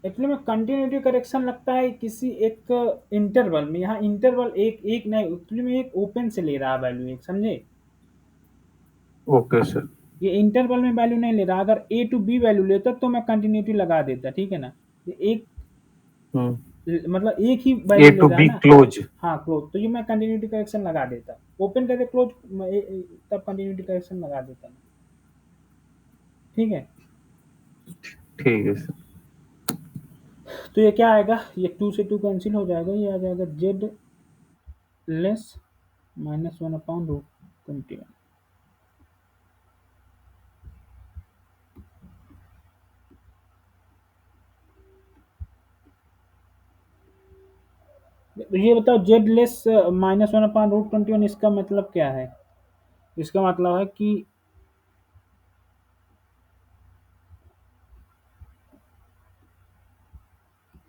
एक्चुअली में कंटिन्यूटी करेक्शन लगता है किसी एक इंटरवल में, यहाँ इंटरवल एक एक नहीं, एक्चुअली में एक ओपन से ले रहा है वैल्यू एक, समझे। Okay sir. ये इंटरवल में वैल्यू नहीं ले रहा, अगर ए टू बी वैल्यू लेता तो मैं कंटिन्यूटी लगा देता, ठीक है ना। ये एक मतलब एक ही ए वैल्यू ले टू रहा है बी ना। क्लोज। हाँ क्लोज, तो ये मैं कंटिन्यूटी करेक्शन लगा देता, ओपन करके क्लोज तब कंटिन्यूटी करेक्शन लगा देता मैं, ठीक है। ठीक है सर। तो ये क्या आएगा, ये 2 से 2 कैंसिल हो जाएगा, ये आ जाएगा जेड लेस -1/√21। ये बताओ जेड लेस -1/√21 इसका मतलब क्या है, इसका मतलब है कि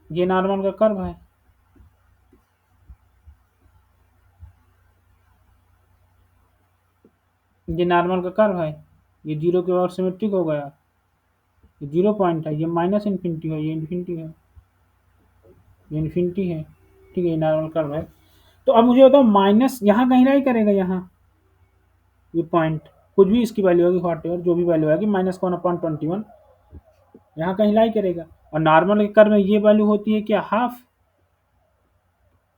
ये नॉर्मल का कर्व है, ये नॉर्मल का कर्व है, ये जीरो के और सिमेट्रिक हो गया, ये 0 पॉइंट है, ये माइनस इन्फिनिटी है, ये इन्फिनिटी है, ये इन्फिनिटी है, ठीक है, ये नॉर्मल कर्व है। तो अब मुझे बताओ माइनस यहाँ कहीं लाई करेगा, यहाँ ये पॉइंट कुछ भी इसकी वैल्यू होगी, वॉट एवर जो भी वैल्यू आएगी -1/21 यहाँ कहीं लाई करेगा, और नॉर्मल के कर्व में ये वैल्यू होती है क्या, हाफ,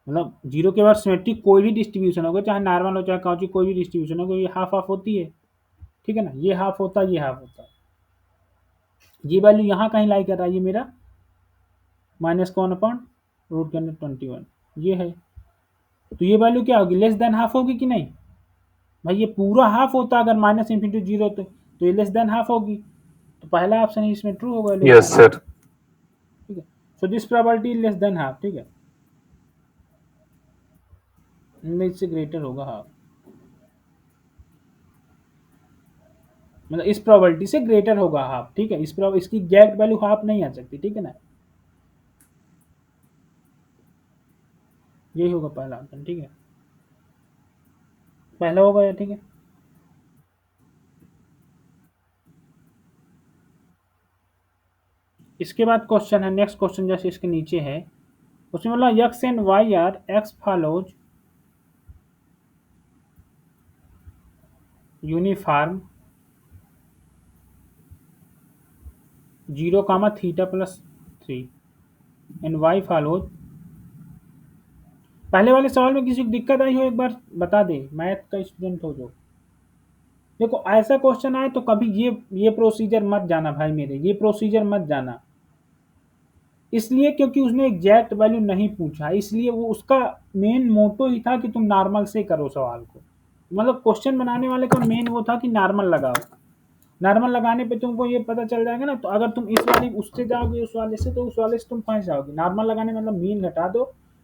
मतलब जीरो के बाद सिमेट्रिक कोई भी डिस्ट्रीब्यूशन होगा, चाहे नॉर्मल हो चाहे कौची, कोई भी डिस्ट्रीब्यूशन होगा, ये हाफ हाफ होती है, ठीक है ना, ये हाफ होता है, ये हाफ होता है, ये वैल्यू यहाँ कहीं लाई कर रहा है, ये मेरा -1/√21 ये है। तो ये वैल्यू क्या होगी, लेस देन हाफ होगी कि नहीं, भाई ये पूरा हाफ होता अगर माइनस इन्फिनिटी जीरो, तो ये लेस देन हाफ होगी, तो पहला ऑप्शन इसमें ट्रू होगा, less yes than half, sir. ठीक है। So this probability less than half, ठीक है, इससे ग्रेटर होगा हाफ, मतलब इस प्रोबेबिलिटी से ग्रेटर होगा हाफ, ठीक है, इसकी एग्जैक्ट वैल्यू हाफ नहीं आ सकती, ठीक है ना, यही होगा पहला ऑप्शन, ठीक है, पहला होगा या, ठीक है। इसके बाद क्वेश्चन है, नेक्स्ट क्वेश्चन जैसे इसके नीचे है, उसमें बोला x and y are x follows uniform 0, θ+3 and y follows, पहले वाले सवाल में किसी को दिक्कत आई हो एक बार बता दे, मैथ का स्टूडेंट हो जो, देखो ऐसा क्वेश्चन आए तो कभी ये प्रोसीजर मत जाना भाई मेरे, ये प्रोसीजर मत जाना। इसलिए क्योंकि उसने एग्जैक्ट वैल्यू नहीं पूछा, इसलिए वो उसका मेन मोटो ही था कि तुम नॉर्मल से करो सवाल को। मतलब क्वेश्चन बनाने वाले का मेन वो था कि नॉर्मल लगाओ। नॉर्मल लगाने पे तुमको ये पता चल जाएगा ना, तो अगर तुम इस वाली उससे जाओगे उस वाले से, तो उस वाले से तुम फंस जाओगे। नॉर्मल लगाने मतलब मीन घटा दो,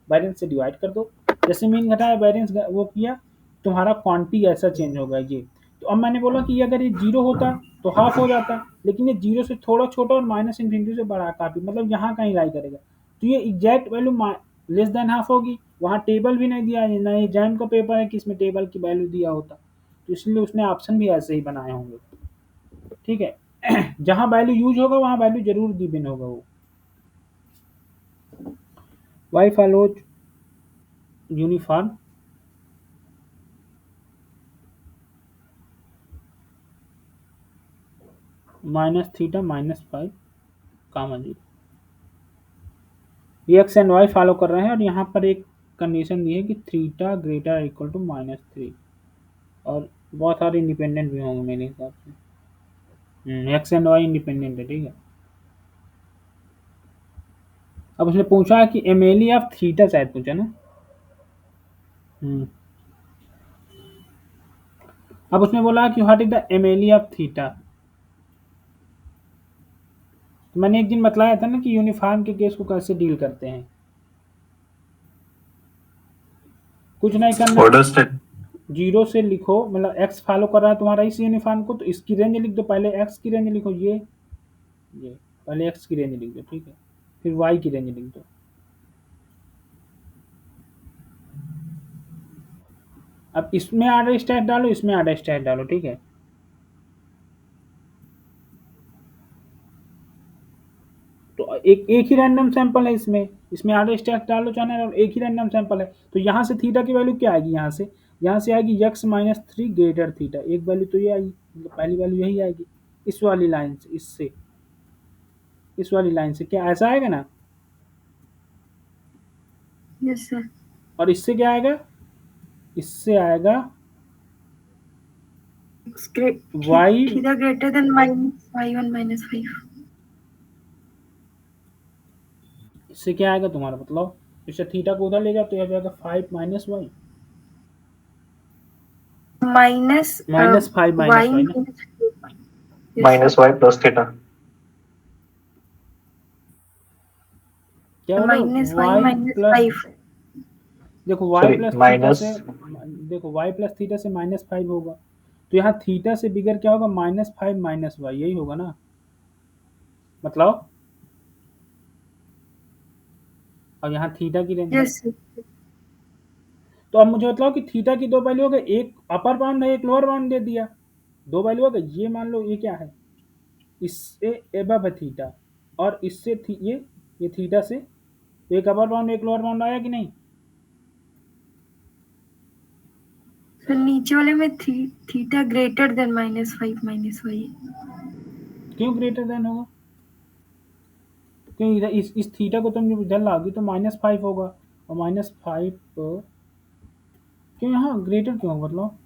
वेरिएंस से डिवाइड कर दो। जैसे मीन घटाया, वेरिएंस वो किया, तुम्हारा क्वांटिटी ऐसा चेंज होगा ये। तो अब मैंने बोला कि अगर ये जीरो होता तो हाफ हो जाता, लेकिन ये जीरो से थोड़ा छोटा और माइनस इन्फिनिटी से बड़ा काफी, मतलब यहाँ कहीं लाई करेगा, तो ये exact value less than half होगी। वहाँ टेबल भी नहीं दिया है, ना ये जैम का पेपर है कि इसमें टेबल की वैल्यू दिया होता, तो इसलिए उसने ऑप्शन भी ऐसे ही बनाए होंगे। ठीक है। जहां वैल्यू यूज होगा वहां वैल्यू जरूर गिवन होगा वो। Y follows uniform minus theta minus five comma zero, ये एक्स एंड वाई फॉलो कर रहे हैं, और यहाँ पर एक कंडीशन दी है कि थीटा ग्रेटर इक्वल टू -3, और बहुत सारे इंडिपेंडेंट भी होंगे मेरे हिसाब से। एक्स एंड वाई इंडिपेंडेंट है, ठीक है। अब उसने पूछा है कि एमएलई ऑफ थीटा, शायद पूछा ना। हम्म। अब उसने बोला कि what is the MLE of theta. तो मैंने एक दिन बतलाया था ना कि यूनिफॉर्म के केस को कैसे डील करते हैं। कुछ नहीं करना, ऑर्डर स्टेट जीरो से लिखो, मतलब एक्स फॉलो कर रहा है तुम्हारा इस यूनिफॉर्म को, तो इसकी रेंज लिख दो। पहले एक्स की रेंज लिखो, ये पहले एक्स की रेंज लिख दो, ठीक है, फिर वाई की रेंज लिख दो। अब इसमें आर्डर स्टैक डालो, इसमें आर्डर स्टैक डालो, ठीक है। तो एक एक ही रैंडम सैंपल है इसमें, इसमें आर्डर स्टैक डालो चाहे ना, एक ही रैंडम सैंपल है। तो यहाँ से थीटा की वैल्यू क्या आएगी, यहाँ से आएगी x -3 ग्रेटर थीटा, एक वैल्यू तो ये आएगी, मतलब पहली वैल्यू यही आएगी। इस वाली लाइन से, इससे इस वाली लाइन से क्या ऐसा आएगा ना, यस सर। और इससे क्या आएगा, इससे आएगा y, theta greater than -y1 -5। इससे क्या आएगा तुम्हारा, मतलब इससे थीटा को उधर ले जाओ तो यह जाएगा 5 - y, -5 -5 y -y ना, -y प्लस थीटा क्या बोला, -y y प्लस, 5। देखो y sorry plus theta minus से, देखो y प्लस थीटा से -5 होगा, तो यहाँ थीटा से बिगर क्या होगा, -5 - y, यही होगा ना, मतलब। और यहाँ थीटा की रेंज है। Yes sir. तो अब मुझे बताओ कि थीटा की दो वैल्यू हो गई, एक अपर बाउंड है, एक लोअर बाउंड दे दिया, दो वैल्यू हो गई। ये मान लो ये क्या है, इससे एबव है थीटा, और इससे ये थीटा से, तो एक अपर बाउंड एक लोअर बाउंड आया कि नहीं। सर नीचे वाले में थीटा ग्रेटर देन -5 -y। क्यों ग्रेटर देन होगा, क्यों, इधर इस थीटा को तुम जब इधर लाओगी तो -5 होगा, और -5 क्यों यहाँ ग्रेटर क्यों होगा, मतलब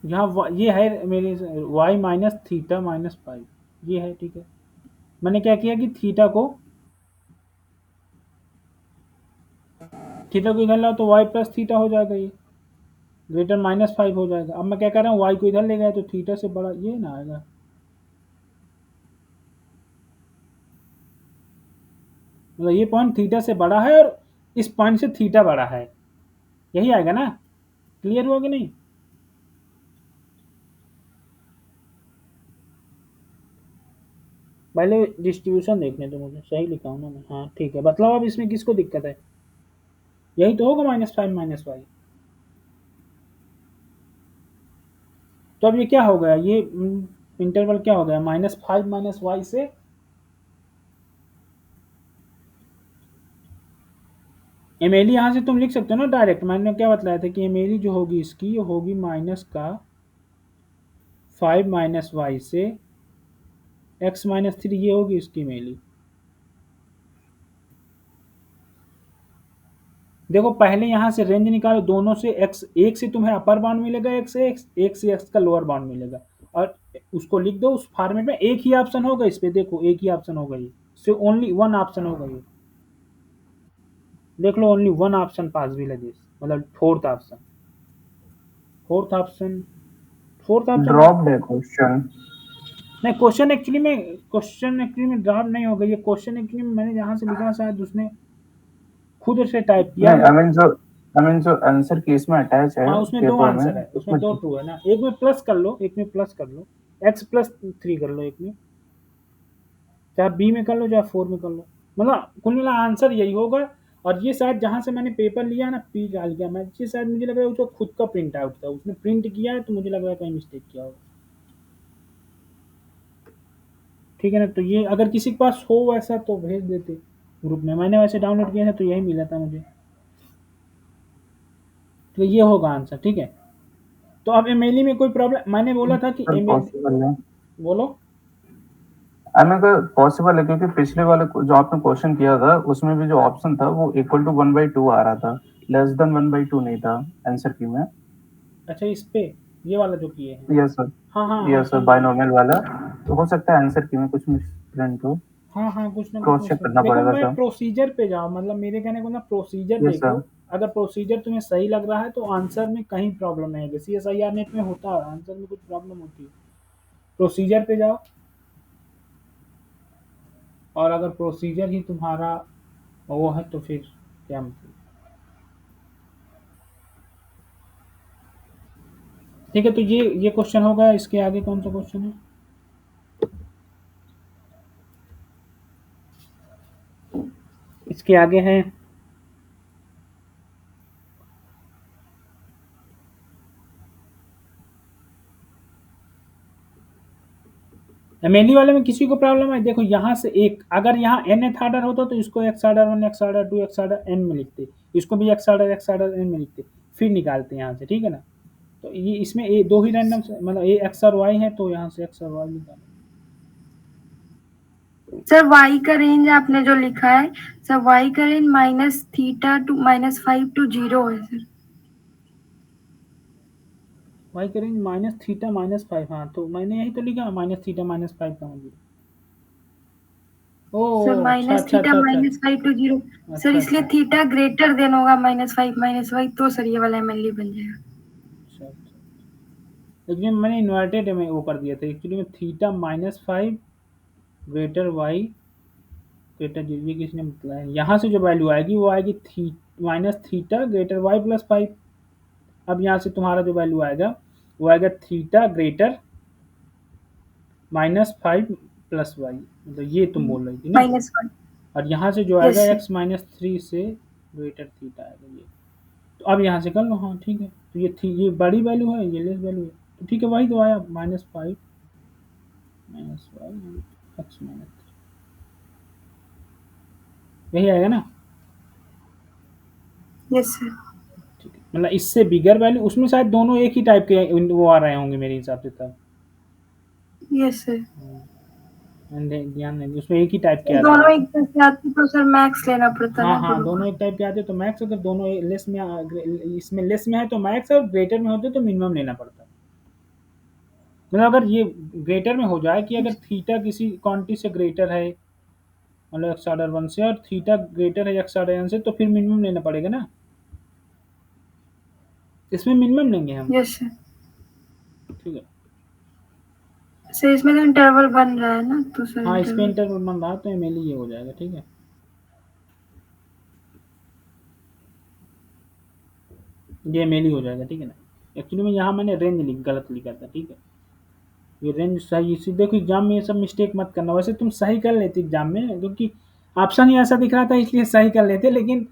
यहाँ ये है मेरे y माइनस थीटा -5, ये है, ठीक है। मैंने क्या किया कि थीटा को इधर लाओ तो y प्लस थीटा हो जाएगा, ये ग्रेटर -5 हो जाएगा। अब मैं क्या कर रहा हूँ, y को इधर ले गया तो थीटा से बड़ा ये ना आएगा, मतलब ये पॉइंट थीटा से बड़ा है और इस पॉइंट से थीटा बड़ा है, यही आएगा ना। क्लियर हुआ कि नहीं। पहले डिस्ट्रीब्यूशन देखने दो मुझे, सही लिखा हूँ ना मैं, हाँ ठीक है। बताओ अब इसमें किसको दिक्कत है, यही तो होगा -5 - y। तो अब ये क्या हो गया, ये इंटरवल क्या हो गया, -5 - y से एमएलई यहाँ से तुम लिख सकते हो ना डायरेक्ट। मैंने क्या बताया था कि एमएलई जो होगी इसकी, ये होगी -5 - y से x -3, ये होगी इसकी एमएलई। देखो पहले यहाँ से रेंज निकालो, दोनों से x, एक से तुम्हें अपर बाउंड मिलेगा, एक से x का लोअर बाउंड मिलेगा, और उसको लिख दो उस फॉर्मेट में। एक ही ऑप्शन होगा इस पे, देखो एक ही ऑप्शन होगा, ये सो ओनली वन ऑप्शन होगा ये, देख लो ओनली वन ऑप्शन पॉसिबल है दिस, मतलब फोर्थ ऑप्शन ड्रॉप्ड है क्वेश्चन। नहीं, क्वेश्चन एक्चुअली में ड्रॉप नहीं होगा, ये क्वेश्चन एक्चुअली में मैंने जहाँ से लिखा शायद उसने खुद से टाइप किया। नहीं, आई मीन जो आंसर की इसमें अटैच है हाँ, उसमें दो पेपर आंसर है, में, उसमें दो ट्रू है ना, एक में प्लस कर लो, x+3 कर लो, एक में चाहे बी में कर लो चाहे 4 में कर लो, मतलब कुल मिला आंसर यही होगा। और ये शायद जहाँ से मैंने पेपर लिया ना, पी डाल गया मैं, ये शायद मुझे लग रहा है उसका खुद का प्रिंट आउट था, उसने प्रिंट किया है, तो मुझे लग रहा है कहीं मिस्टेक किया होगा। ठीक है ना, तो ये अगर किसी के पास हो वैसा तो भेज देते ग्रुप में, मैंने वैसे डाउनलोड किया था तो यही मिला था मुझे, तो ये होगा आंसर। ठीक है, तो अब एमएलई में कोई प्रॉब्लम, मैंने बोला था कि सर पॉसिबल है। बोलो। आई मीन पॉसिबल है, क्योंकि पिछले वाले जो आपने क्वेश्चन किया था उसमें भी जो ऑप्शन था वो इक्वल टू 1/2 आ रहा था, लेस देन 1/2 नहीं था आंसर की में। अच्छा, इस पे ये वाला जो किए हैं, यस सर, हाँ यस सर, समझ गया। बाइनोमियल वाला। तो हो सकता है आंसर की में कुछ मिसप्रिंट हो, हाँ कुछ ना कुछ क्रॉस चेक करना देखो, पड़ेगा मैं सर। प्रोसीजर पे जाओ, मतलब मेरे कहने को ना प्रोसीजर यस देखो, सर। अगर प्रोसीजर तुम्हें सही लग रहा है तो आंसर में कहीं प्रॉब्लम नहीं है, CSIR नेट में होता है आंसर में कुछ प्रॉब्लम होती है, प्रोसीजर पे जाओ, और अगर प्रोसीजर ही तुम्हारा वो है तो फिर क्या मतलब। ठीक है, तो ये क्वेश्चन होगा, इसके आगे कौन सा क्वेश्चन है? इसके आगे है एमएलई वाले में किसी को प्रॉब्लम है? देखो यहाँ से एक, अगर यहाँ nth ऑर्डर होता तो इसको x order 1, x order 2, x order n में लिखते, इसको भी x ऑर्डर n में लिखते, फिर निकालते यहाँ से। ठीक है ना, तो ये इसमें ये दो ही रैंडम, मतलब ये x और y है, तो यहाँ से x और y निकालो। सर y का रेंज आपने जो लिखा है, सर y का रेंज -θ to -5 to 0 है सर। y का रेंज -θ -5, हाँ तो मैंने यही तो लिखा -θ -5 का मतलब। ओ सर अच्छा अच्छा -θ अच्छा अच्छा -5 to 0 सर, अच्छा इसलिए अच्छा थीटा ग्रेटर देन होगा -5 -y, तो सर ये वाला एमएलई बन जाएगा। अच्छा अच्छा। लेकिन मैंने इन्वर्टेड में वो कर दिया था एक्चुअली में, θ -5 ग्रेटर y ग्रेटर 0, ये किसने बताया? यहाँ से जो वैल्यू आएगी वो आएगी -θ ग्रेटर y+5। अब यहाँ से तुम्हारा जो वैल्यू आएगा वो आएगा θ ग्रेटर -5 + y, मतलब ये तुम बोल रही थी ना। -1। और यहाँ से जो आएगा यस सर। x -3 से ग्रेटर थीटा आएगा ये। तो अब यहाँ से कर लो, हाँ ठीक है, तो ये बड़ी वैल्यू है, ये लेस वैल्यू है, तो ठीक है, वही तो आया -5 -y x -3, यही आएगा ना। Yes sir. ठीक है, मतलब इससे बिगर वैल्यू, उसमें शायद दोनों एक ही टाइप के वो आ रहे होंगे मेरे हिसाब से तब। Yes sir. ध्यान नहीं, उसमें एक ही टाइप के आ रहे दोनों हैं। एक जैसे आते तो सर मैक्स लेना पड़ता हाँ ना हाँ, दोनों दोनों का। एक टाइप के आते तो मैक्स, अगर दोनों लेस में इसमें लेस में है तो मैक्स, और ग्रेटर में होते तो मिनिमम लेना पड़ता। मतलब अगर ये ग्रेटर में हो जाए कि अगर थीटा किसी क्वांटिटी से ग्रेटर है, मतलब एक्स ऑर्डर 1 से, और थीटा ग्रेटर है एक्स ऑर्डर n से, तो फिर मिनिमम लेना पड़ेगा ना, इसमें मिनिमम लेंगे हम। Yes sir. ठीक है, सर इसमें तो इंटरवल बन रहा है ना, तो सर हाँ इस पे इंटरवल। इंटरवल बन रहा तो एमएलई ये हो जाएगा। ठीक है, ये एमएलई हो जाएगा। ठीक है ना, एक्चुअली में यहाँ मैंने रेंज गलत लिखा था। ठीक है, ये रेंज सही, इसी देखो एग्जाम में ये सब मिस्टेक मत करना, वैसे तुम सही कर लेते एग्जाम में, क्योंकि ऑप्शन ही ऐसा दिख रहा था इसलिए सही कर लेते, लेकिन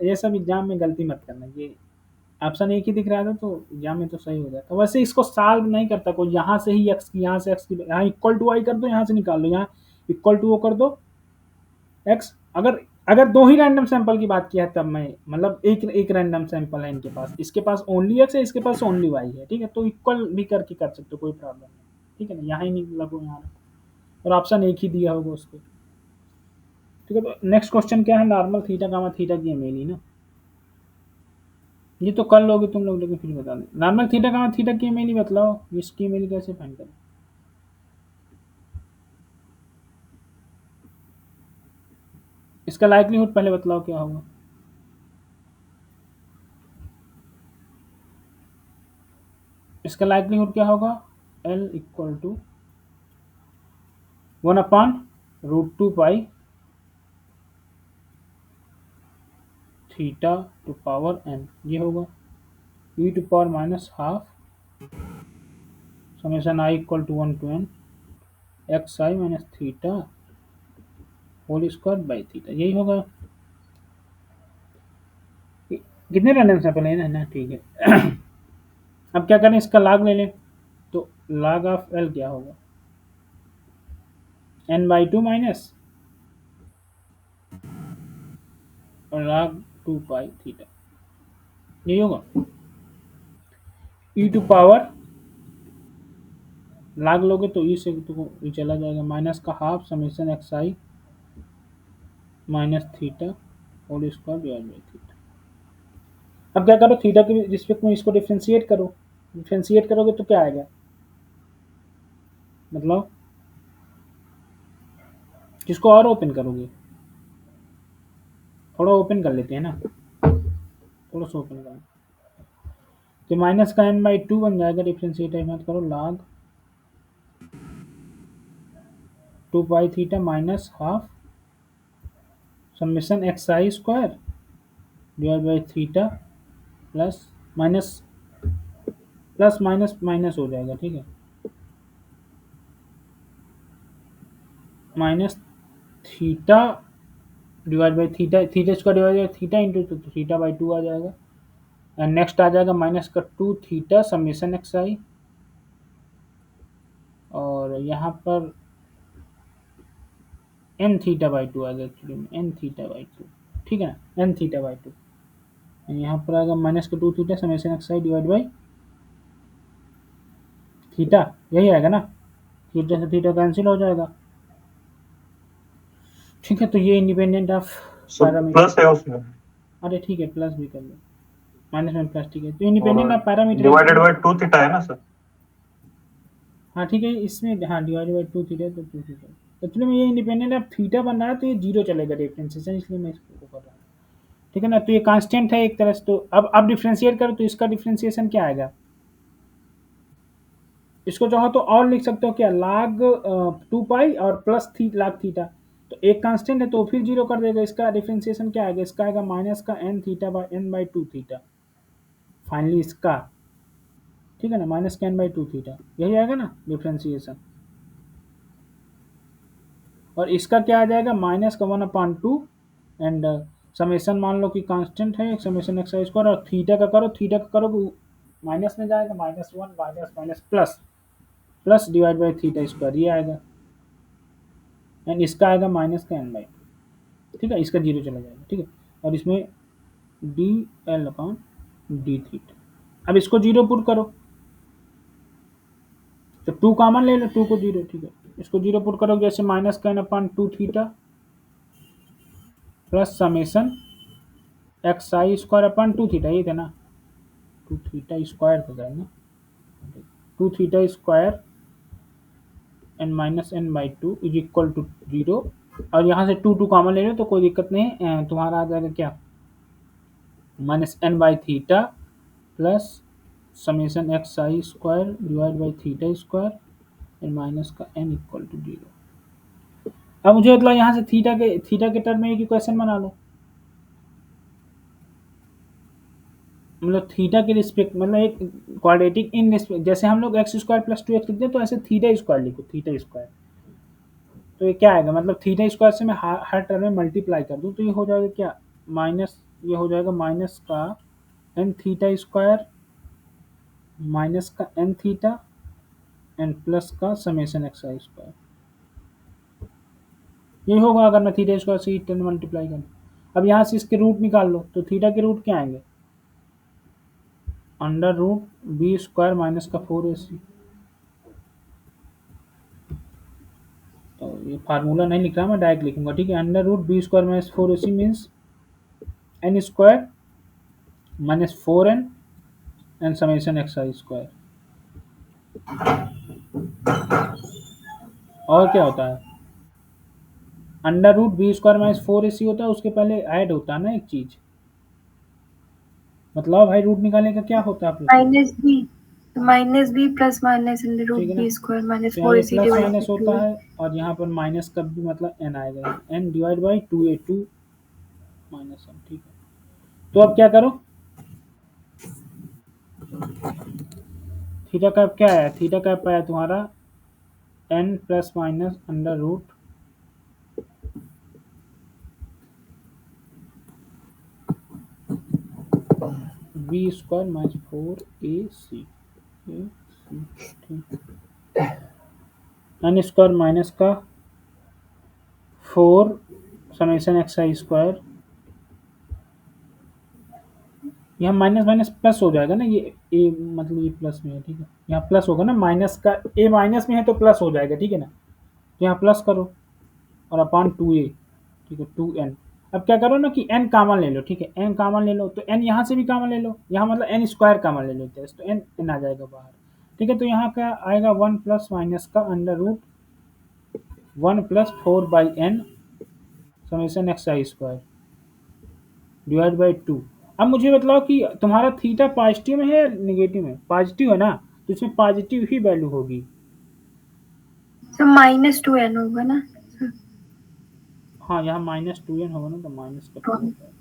ये सब एग्जाम में गलती मत करना, ये ऑप्शन एक ही दिख रहा था तो एग्जाम में तो सही हो जाता। वैसे इसको सॉल्व नहीं करता कोई, यहाँ से ही एक्स की, यहाँ से एक्स की, यहाँ इक्वल टू वाई कर दो, यहाँ से निकाल लो, यहाँ इक्वल टू वो कर दो एक्स। अगर अगर दो ही रैंडम सैंपल की बात किया है तब मैं, मतलब एक एक रैंडम सैंपल है इनके पास, इसके पास ओनली एक्स है, इसके पास ओनली वाई है। ठीक है, तो इक्वल भी करके कर सकते हो, कोई प्रॉब्लम नहीं। ठीक है ना, यहाँ ही नहीं लगो, यहाँ और ऑप्शन एक ही दिया होगा उस पर। ठीक है, तो नेक्स्ट क्वेश्चन क्या है? नॉर्मल थीटा गामा थीटा की एमएलई ना। ये तो कर लोगे तुम लोग, लेकिन फिर बता दो नॉर्मल थीटा का थीटा की एमएल ही बतलाओ, इसकी एमएल कैसे फाइंड करें? इसका लाइक्लीहुड पहले बतलाओ क्या होगा। इसका लाइक्लीहुड क्या होगा? L equal to 1/√2 pi theta to power n, ये होगा e to power minus half summation I equal to 1 to n xi minus theta whole square by theta, यही होगा। कितने रैंडम सैंपल है ना, ठीक है। अब क्या करें, इसका log ले लें, तो log ऑफ L क्या होगा? n/2 माइनस और log 2 पाई थीटा, यही होगा। e टू पावर log लोगे तो e से तो e चला जाएगा, माइनस का half summation xi minus theta whole square divide by theta. अब क्या करो, थीटा के रिस्पेक्ट में इसको डिफ्रेंशिएट करो। डिफ्रेंशिएट करोगे तो क्या आएगा, मतलब किसको और ओपन करोगे? थोड़ा ओपन कर लेते हैं ना, थोड़ा सा ओपन करो तो माइनस का n/2 बन जाएगा। डिफ्रेंशिएट मत करो, log 2 pi theta minus half summation xi square divide by theta plus minus plus minus minus हो जाएगा, ठीक है, minus theta divide by theta, theta square divide by theta into तो थीटा बाई 2 आ जाएगा। एंड नेक्स्ट आ जाएगा minus का 2 theta summation xi, और यहाँ पर n थीटा बाई 2 आएगा, एक्चुअली में n थीटा बाई 2, ठीक है ना, n थीटा बाई 2। यहाँ पर आएगा माइनस का 2 theta summation xi divide by theta, यही आएगा ना, थीटा से थीटा कैंसिल हो जाएगा, ठीक है। तो ये इंडिपेंडेंट ऑफ पैरामीटर, प्लस है उसमें, अरे ठीक है प्लस भी कर लो, माइनस में प्लस, ठीक है। तो इंडिपेंडेंट और of parameter divided by 2 theta है ना सर? हाँ ठीक है, इसमें हाँ डिवाइड बाई 2 थीटा, तो 2 थीटा एक्चुअली में ये इंडिपेंडेंट ऑफ थीटा बन रहा है, तो ये जीरो चलेगा डिफ्रेंशिएशन, इसलिए मैं इसको कर रहा हूँ, ठीक है ना। तो ये कांस्टेंट है एक तरह से, तो अब डिफ्रेंशिएट करो तो इसका डिफ्रेंशिएशन क्या आएगा? इसको चाहो तो और लिख सकते हो क्या, log 2 पाई और प्लस log थीटा, तो एक कांस्टेंट है तो फिर जीरो कर देगा। इसका डिफ्रेंशिएशन क्या आएगा? इसका आएगा माइनस का n theta by n/2 theta, finally इसका, ठीक है ना, माइनस का n/2 थीटा, यही आएगा ना डिफ्रेंशिएशन। और इसका क्या आ जाएगा, माइनस का 1/2 एंड समेशन मान लो कि कांस्टेंट है, समेशन एक्स स्क्वायर, और थीटा का करो, थीटा का करो माइनस में जाएगा, -1 minus minus plus plus divide by theta square, ये आएगा, एंड इसका आएगा माइनस का n/2, ठीक है, इसका जीरो चला जाएगा, ठीक है। और इसमें dl/d थीटा, अब इसको जीरो पुट करो तो 2 कॉमन ले लो, 2 को जीरो, ठीक है, इसको जीरो पुट करो जैसे माइनस का n/2 theta plus summation xi square अपन 2 थीटा, ये थे ना, 2 थीटा स्क्वायर था ना, 2 theta square n minus n/2 is equal to 0, और यहाँ से 2 कॉमन ले लो तो कोई दिक्कत नहीं, तुम्हारा आ जाएगा क्या, minus n by theta plus summation xi square divide by theta square and minus का n इक्वल टू 0। अब मुझे मतलब यहाँ से थीटा के टर्म में एक इक्वेशन बना लो, मतलब थीटा के रिस्पेक्ट, मतलब एक क्वाड्रेटिक इन रिस्पेक्ट, जैसे हम लोग x स्क्वायर प्लस 2x लिखते हैं तो ऐसे थीटा स्क्वायर लिखो, थीटा स्क्वायर, तो ये क्या आएगा, मतलब थीटा स्क्वायर से मैं हर टर्म में मल्टीप्लाई कर दूँ तो ये हो जाएगा क्या, माइनस, ये हो जाएगा माइनस का n थीटा स्क्वायर माइनस का n थीटा एंड प्लस का समेशन xi स्क्वायर, यही होगा अगर मैं थीटा स्क्वायर से टर्म मल्टीप्लाई करूँ। अब यहाँ से इसके रूट निकाल लो, तो थीटा के रूट क्या आएंगे, under root b square minus का 4ac, तो ये फार्मूला नहीं लिख रहा, मैं डायरेक्ट लिखूंगा, ठीक है, under root b square minus 4ac means n square minus 4n and summation x i square. और क्या होता है, under root b square minus 4ac होता है, उसके पहले ऐड होता है ना एक चीज, मतलब भाई रूट निकालने का क्या होता है आप लोग को, माइनस बी प्लस माइनस इन रूट ठीक है ना। बी स्क्वायर माइनस तो यहाँ फोर ये a c plus divide minus by होता टू। है और यहाँ पर माइनस का भी मतलब n आएगा, यहाँ n divide by 2a2 minus n, ठीक है। तो अब क्या करो, थीटा का क्या है, थीटा का आया तुम्हारा n plus minus under root b square minus 4ac, n square minus का 4 समेशन एक्स आई स्क्वायर, यहाँ माइनस माइनस प्लस हो जाएगा ना, ये ए मतलब ये प्लस में है, ठीक है, यहाँ प्लस होगा ना, माइनस का ए माइनस में है तो प्लस हो जाएगा, ठीक है ना। तो यहाँ प्लस करो और अपॉन 2a, ठीक है, 2n। अब क्या करो ना कि n कॉमन ले लो, ठीक है, n कॉमन ले लो, तो n यहाँ से भी कॉमन ले लो, यहाँ मतलब n स्क्वायर कॉमन ले लेते हैं, तो n आ जाएगा बाहर, ठीक है। तो यहाँ क्या आएगा 1 प्लस माइनस का under root 1 plus 4/n summation x i square divide by 2। अब मुझे बताओ कि तुम्हारा थीटा पॉजिटिव में है या निगेटिव में, पॉजिटिव है ना, तो इसमें पॉजिटिव ही वैल्यू होगी। सर माइनस 2n होगा ना सर। हाँ, यहाँ माइनस 2n होगा ना, तो माइनस का 2 हो जाएगा।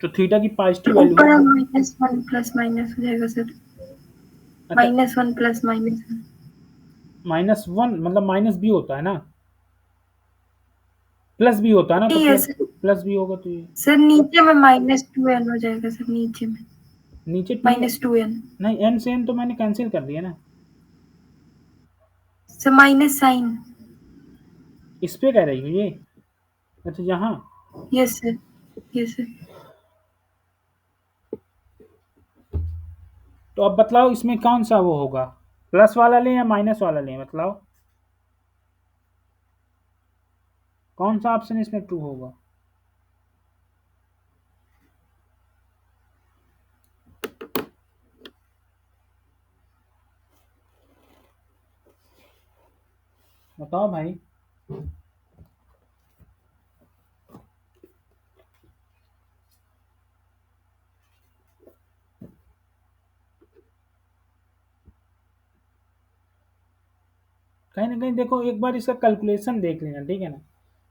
तो थीटा की पॉजिटिव वैल्यू ऊपर है, माइनस 1 प्लस माइनस हो जाएगा सर, माइनस 1 प्लस माइनस 1। -1 मतलब माइनस भी होता है ना, प्लस भी होता है ना, तो नहीं है प्लस सर, प्लस भी होगा तो ये सर नीचे में माइनस 2n हो जाएगा सर, नीचे में नीचे 2 माइनस 2n। नहीं, n से n तो मैंने कैंसिल कर दिया ना, सर माइनस साइन। इस पे कह रही हो ये, अच्छा यहाँ। Yes sir, yes sir. तो अब बतलाओ इसमें कौन सा वो होगा, प्लस वाला लें या माइनस वाला लें, बतलाओ कौन सा ऑप्शन इसमें ट्रू होगा। बताओ भाई। कहीं ना कहीं देखो, एक बार इसका कैलकुलेशन देख लेना, ठीक है ना,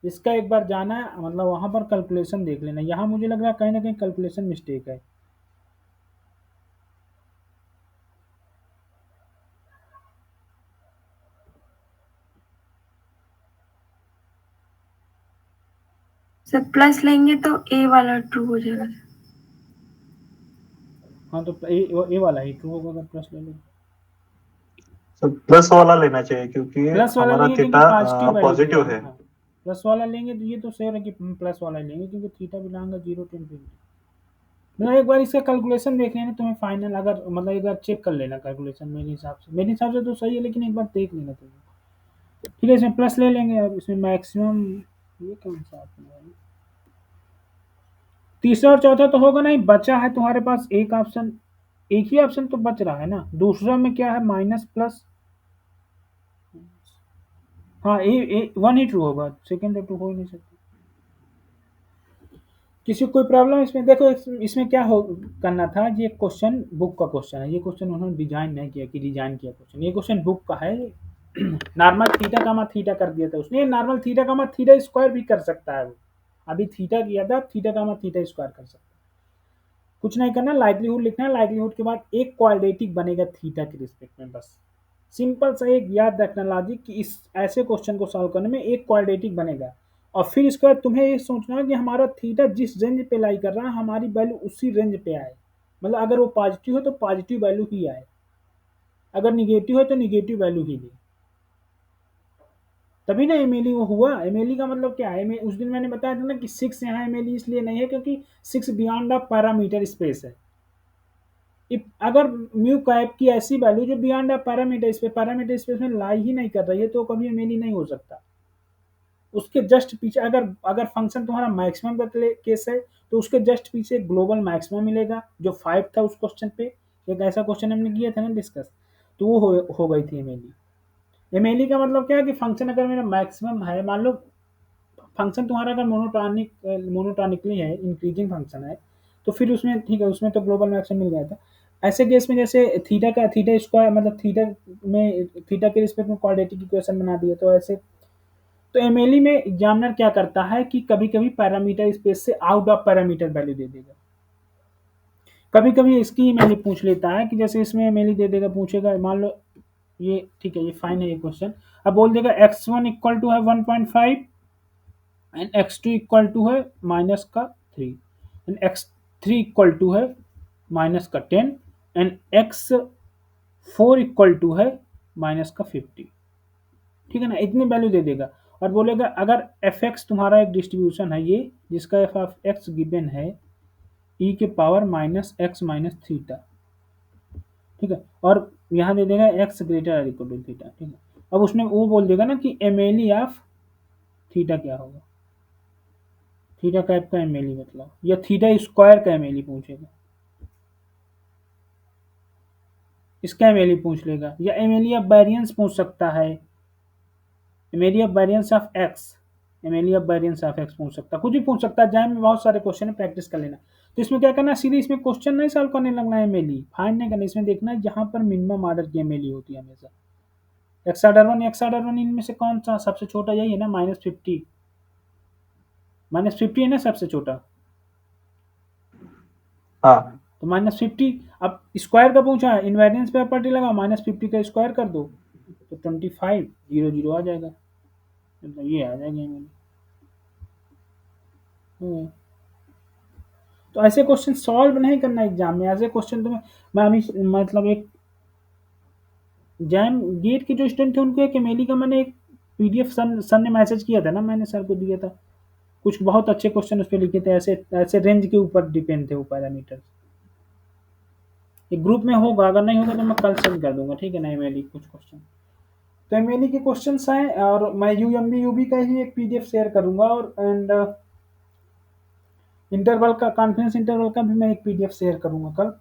इसका एक बार जाना है, मतलब वहां पर कैलकुलेशन देख लेना, यहाँ मुझे लग रहा है कहीं ना कहीं कैलकुलेशन मिस्टेक है। सर प्लस लेंगे तो ए वाला ट्रू हो जाएगा सर। हाँ, तो ए वाला ही ट्रू होगा अगर प्लस ले लो। तो प्लस वाला लेना चाहिए क्योंकि प्लस वाला हमारा लेंगे क्योंकि थीटा पॉजिटिव वैल्यू दे रहा पॉजिटिव है, है। हाँ, प्लस वाला लेंगे तो ये तो श्योर है कि प्लस वाला ही लेंगे, क्योंकि थीटा बिलोंग 0 to infinity। मतलब एक बार इसका कैलकुलेशन देख लेना, तुम्हें फाइनल अगर मतलब एक बार चेक कर लेना कैलकुलेशन, मेरे हिसाब से तो सही है, लेकिन एक बार देख लेना तुम्हें, ठीक है। इसमें प्लस ले लेंगे, अब इसमें मैक्सिमम ये कौन सा ऑप्शन है, तीसरा और चौथा तो होगा नहीं, बचा है तुम्हारे पास एक ऑप्शन, एक ही ऑप्शन तो बच रहा है ना, दूसरा में क्या है माइनस प्लस, हाँ वन ही ट्रू होगा, सेकंड तो ट्रू हो ही नहीं सकता। किसी को कोई प्रॉब्लम इसमें, देखो इसमें क्या हो करना था, ये क्वेश्चन बुक का क्वेश्चन है, ये क्वेश्चन उन्होंने डिजाइन नहीं किया कि डिजाइन किया क्वेश्चन, ये क्वेश्चन बुक का है। नॉर्मल थीटा का थीटा कर दिया था उसने, नॉर्मल थीटा का थीटा स्क्वायर भी कर सकता है वो, अभी थीटा किया था, थीटा का थीटा स्क्वायर कर सकता है। कुछ नहीं करना, लाइक्लीहुड लिखना है, लाइक्लीहुड के बाद एक क्वाड्रेटिक बनेगा थीटा के रिस्पेक्ट में, बस सिंपल सा एक याद रखना लॉजिक कि इस ऐसे क्वेश्चन को सॉल्व करने में एक क्वाड्रेटिक बनेगा, और फिर इसके बाद तुम्हें ये सोचना है कि हमारा थीटा जिस रेंज पे लाई कर रहा है, हमारी वैल्यू उसी रेंज पे आए, मतलब अगर वो पॉजिटिव है तो पॉजिटिव वैल्यू ही आए, अगर निगेटिव है तो निगेटिव वैल्यू ही दे, तभी ना एमएलई वो हुआ। एमएलई का मतलब क्या है, उस दिन मैंने बताया था ना कि 6 यहाँ एमएलई इसलिए नहीं है क्योंकि 6 बियॉन्ड ऑफ पैरामीटर स्पेस है। अगर म्यू कैप की ऐसी वैल्यू जो बियॉन्ड पैरामीटर स्पेस में लाई ही नहीं कर रही है, तो कभी एमएलई नहीं हो सकता। उसके जस्ट पीछे अगर फंक्शन तुम्हारा मैक्सिमम का केस है तो उसके जस्ट पीछे ग्लोबल मैक्सिमम मिलेगा, जो 5 था उस क्वेश्चन पे। एक ऐसा क्वेश्चन हमने किया था ना डिस्कस, तो वो हो गई थी एमएलई। एमएलई का मतलब क्या है कि फंक्शन अगर मेरा मैक्सिमम है, मान लो फंक्शन तुम्हारा अगर मोनोटॉनिकली है, इंक्रीजिंग फंक्शन है, तो फिर उसमें ठीक है, उसमें तो ग्लोबल मैक्सिमम मिल गया था। ऐसे केस में जैसे थीटा स्क्वायर मतलब थीटा के रिस्पेक्ट में क्वाड्रेटिक इक्वेशन बना दिया, तो ऐसे तो एमएलई में एग्जामिनर क्या करता है कि कभी कभी पैरामीटर स्पेस से आउट ऑफ पैरामीटर वैल्यू दे देगा, कभी कभी इसकी एमएलई पूछ लेता है कि जैसे इसमें एमएलई दे देगा, पूछेगा मान लो ये ठीक है, ये फाइन है ये क्वेश्चन। अब बोल देगा x1 इक्वल टू है 1.5 एंड x2 इक्वल टू है माइनस का 3 एंड x3 इक्वल टू है माइनस का 10 एंड x4 इक्वल टू है माइनस का 50। ठीक है ना, इतनी वैल्यू दे देगा और बोलेगा अगर एफ एक्स तुम्हारा एक डिस्ट्रीब्यूशन है, ये जिसका एफ ऑफ एक्स गिवन है ई के power minus x minus theta, ठीक है, और यहाँ दे देगा x greater equal to theta. ठीक है, अब उसमें वो बोल देगा ना कि एमएलई ऑफ थीटा क्या होगा, थीटा कैप का एमएलई मतलब, या थीटा स्क्वायर का एमएलई पूछेगा, इसका एमएलई पूछ लेगा, या एमएलई ऑफ वेरिएंस पूछ सकता है, MLE of variance of x, MLE of variance of x पूछ सकता है, कुछ भी पूछ सकता है। जैम में बहुत सारे क्वेश्चन है, प्रैक्टिस कर लेना। तो इसमें क्या करना है, सीधे इसमें क्वेश्चन नहीं सॉल्व करने लगना है, एमएलई फाइंड नहीं करना, इसमें देखना है जहां पर मिनिमम ऑर्डर की एमएलई होती है हमेशा। एक्स ऑर्डर वन इनमें से कौन सा सबसे छोटा, यही है ना, -50, -50 है ना सबसे छोटा, हाँ तो -50। अब स्क्वायर का पूछा है, इनवेरियंस पे प्रॉपर्टी लगाओ, -50 का स्क्वायर कर दो तो 25 0 0 आ जाएगा, मतलब ये आ जाएगा एमएलई। तो ऐसे क्वेश्चन सॉल्व नहीं करना एग्जाम में, ऐसे क्वेश्चन तुम्हें मैं अभी मतलब एक जैम गेट के जो स्टूडेंट थे उनको एक एमएलई का मैंने एक पीडीएफ सर ने मैसेज किया था ना, मैंने सर को दिया था, कुछ बहुत अच्छे क्वेश्चन उस पर लिखे थे, ऐसे ऐसे रेंज के ऊपर डिपेंड थे वो पैरामीटर। एक ग्रुप में होगा, अगर नहीं होगा तो मैं कल सेंड कर दूंगा, ठीक है ना, एमएलई कुछ क्वेश्चन। तो एमएलई के क्वेश्चन आए और मैं यूएमबी का ही एक पीडीएफ शेयर करूंगा, और एंड इंटरवल का कॉन्फिडेंस इंटरवल का भी मैं एक पीडीएफ शेयर करूंगा कल,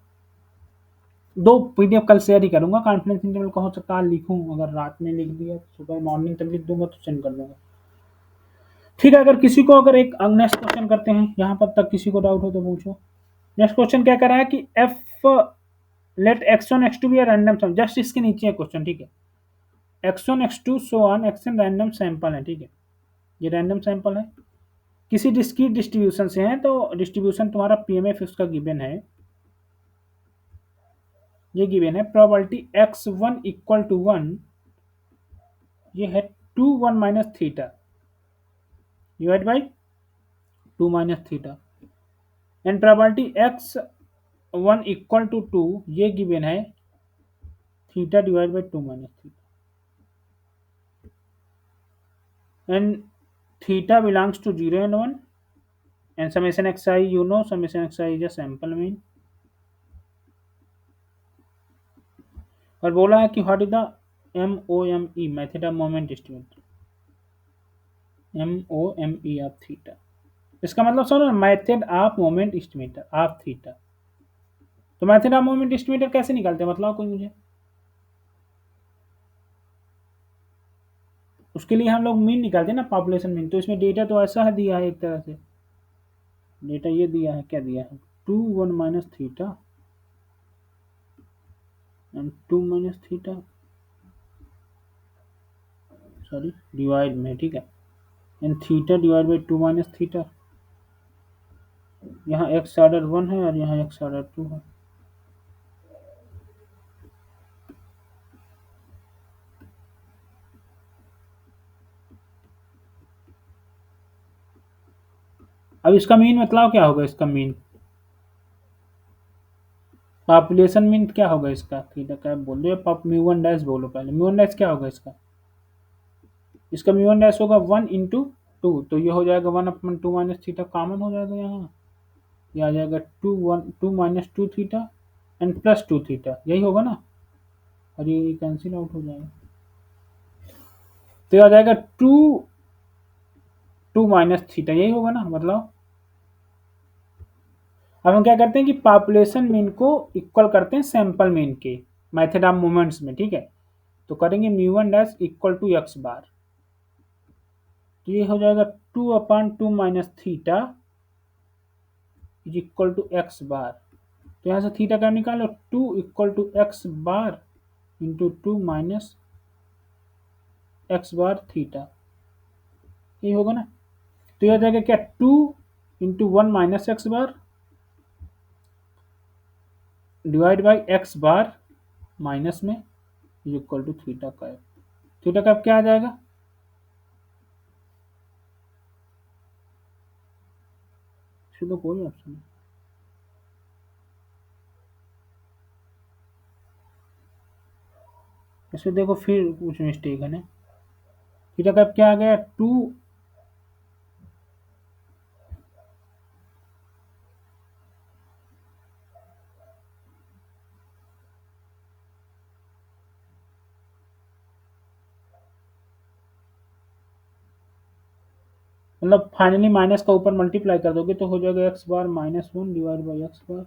2 पीडीएफ कल शेयर ही करूंगा। कॉन्फिडेंस इंटरवल का हो सकता है लिखूं, अगर रात में लिख दिया सुबह मॉर्निंग तक लिख दूंगा तो सेंड कर दूंगा। ठीक है, अगर किसी को अगर एक नेक्स्ट क्वेश्चन करते हैं, यहाँ पर तक किसी को डाउट हो तो पूछो। नेक्स्ट क्वेश्चन क्या कर रहा है कि f let x1 x2 b random sum, just इसके नीचे है क्वेश्चन, ठीक है, x1 x2 so on xn random sample है, ठीक है, ये रैंडम सैंपल है, किसी डिस्क्रीट डिस्ट्रीब्यूशन से है, तो डिस्ट्रीब्यूशन तुम्हारा पीएमएफ उसका गिवन है, ये गिवन है, प्रोबेबिलिटी x1 इक्वल टू 1, ये है 2 1 minus theta divide by 2 minus theta, and probability x1 equal to 2, ये गिवन है theta divide by 2 minus theta, and theta belongs to 0 and 1, and summation xi, you know summation xi is a sample mean, और बोला है कि what is the MOME method of moment estimate, MOME of theta, इसका मतलब सुनो, method of moment estimator of theta. तो method of moment estimator कैसे निकालते हैं, मतलब कोई मुझे, उसके लिए हम लोग मीन निकालते हैं ना, पॉपुलेशन मीन। तो इसमें डेटा तो ऐसा है दिया है, एक तरह से डेटा ये दिया है, क्या दिया है, 2 1 minus theta and 2 minus theta, sorry divide में, ठीक है, and theta divide by 2 minus theta, यहाँ एक्स ऑर्डर 1 है और यहाँ एक्स ऑर्डर 2 है। अब इसका मीन मतलब क्या होगा, इसका मीन पॉपुलेशन मीन क्या होगा इसका, थीटा क्या बोल दो, या म्यू वन डैश बोलो पहले, म्यू वन डैश क्या होगा इसका, इसका म्यू वन डैश होगा 1 इंटू 2, तो ये हो जाएगा 1 अपॉन 2 माइनस थीटा, कॉमन हो जाएगा यहाँ, ये आ जाएगा 2 minus 2 theta and plus 2 theta, यही होगा ना, और ये कैंसिल आउट हो जाएगा, तो ये आ जाएगा 2 2 माइनस थीटा, यही होगा ना मतलब। अब हम क्या करते हैं कि पॉपुलेशन मीन को इक्वल करते हैं सैंपल मीन के मेथड ऑफ मोमेंट्स में, ठीक है। तो करेंगे μ1 इक्वल टू एक्स बार, तो ये हो जाएगा 2/2 minus theta is equal to x bar. तो यहाँ से थीटा का निकालो, 2 equal to x bar into 2 minus x bar theta, ये होगा ना। तो यह हो जाएगा क्या, 2 इंटू 1 minus x bar divide by x bar minus में is equal to theta cap. Theta cap क्या आ जाएगा, इसमें तो कोई ऑप्शन नहीं। इसमें देखो फिर कुछ मिस्टेक है ना। थीटा कैप क्या आ गया, 2 मतलब फाइनली माइनस का ऊपर मल्टीप्लाई कर दोगे तो हो जाएगा x bar minus 1 divide by x bar,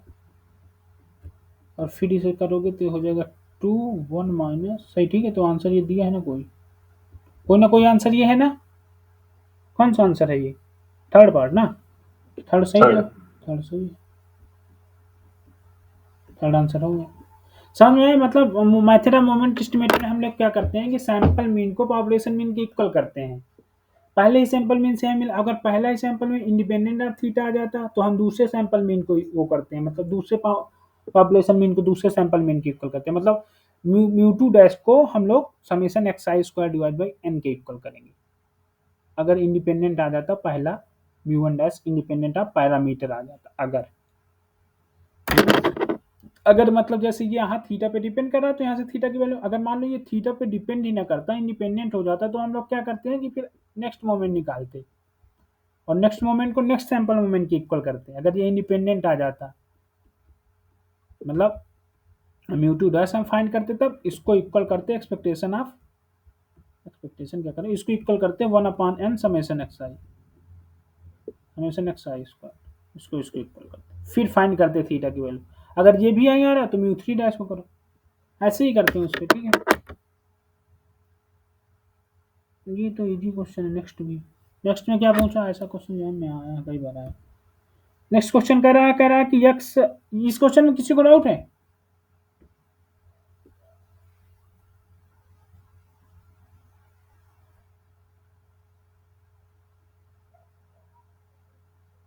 और फिर इसे करोगे तो हो जाएगा 2 1 माइनस, सही ठीक है। तो आंसर ये दिया है ना, कोई ना कोई आंसर ये है ना। कौन सा आंसर है ये, थर्ड पार्ट ना, थर्ड सही है, थर्ड सही है, थर्ड आंसर हो गया। समझ में आया? मतलब मेथड ऑफ मोमेंट एस्टिमेशन में हम लोग क्या करते हैं कि सैंपल मीन को पॉपुलेशन मीन के इक्वल करते हैं। पहले ही सैंपल मीन से मिला, अगर पहला ही sample mean independent of theta आ जाता तो हम दूसरे सैंपल मीन को वो करते हैं, मतलब दूसरे पॉपुलेशन मीन को दूसरे सैंपल मीन के इक्वल करते हैं। मतलब μ2 डैश को हम लोग summation xi square divide by n के इक्वल करेंगे अगर इंडिपेंडेंट आ जाता पहला μ1 डैश इंडिपेंडेंट ऑफ पैरामीटर आ जाता। अगर मतलब जैसे ये यहाँ थीटा पे डिपेंड कर रहा है तो यहाँ से थीटा की वैल्यू, अगर मान लो ये थीटा पे डिपेंड ही ना करता, इंडिपेंडेंट हो जाता, तो हम लोग क्या करते हैं कि फिर नेक्स्ट मोमेंट निकालते और नेक्स्ट मोमेंट को नेक्स्ट सैंपल मोमेंट के इक्वल करते हैं। अगर ये इंडिपेंडेंट आ जाता, मतलब μ2 डैश हम फाइंड करते, तब इसको इक्वल करते एक्सपेक्टेशन क्या करें, इसको इक्वल करते 1/n समेशन xi स्क्वायर, इसको इक्वल करते, फिर फाइंड करते थीटा की वैल्यू। अगर ये भी आ रहा तो μ3 डैश को करो, ऐसे ही करते हैं उसको, ठीक है। ये तो इजी क्वेश्चन है। नेक्स्ट नेक्स्ट में क्या पूछा, ऐसा क्वेश्चन ध्यान में आया कई बार आया। नेक्स्ट क्वेश्चन कह रहा है कि एक्स, इस क्वेश्चन में किसी को डाउट है?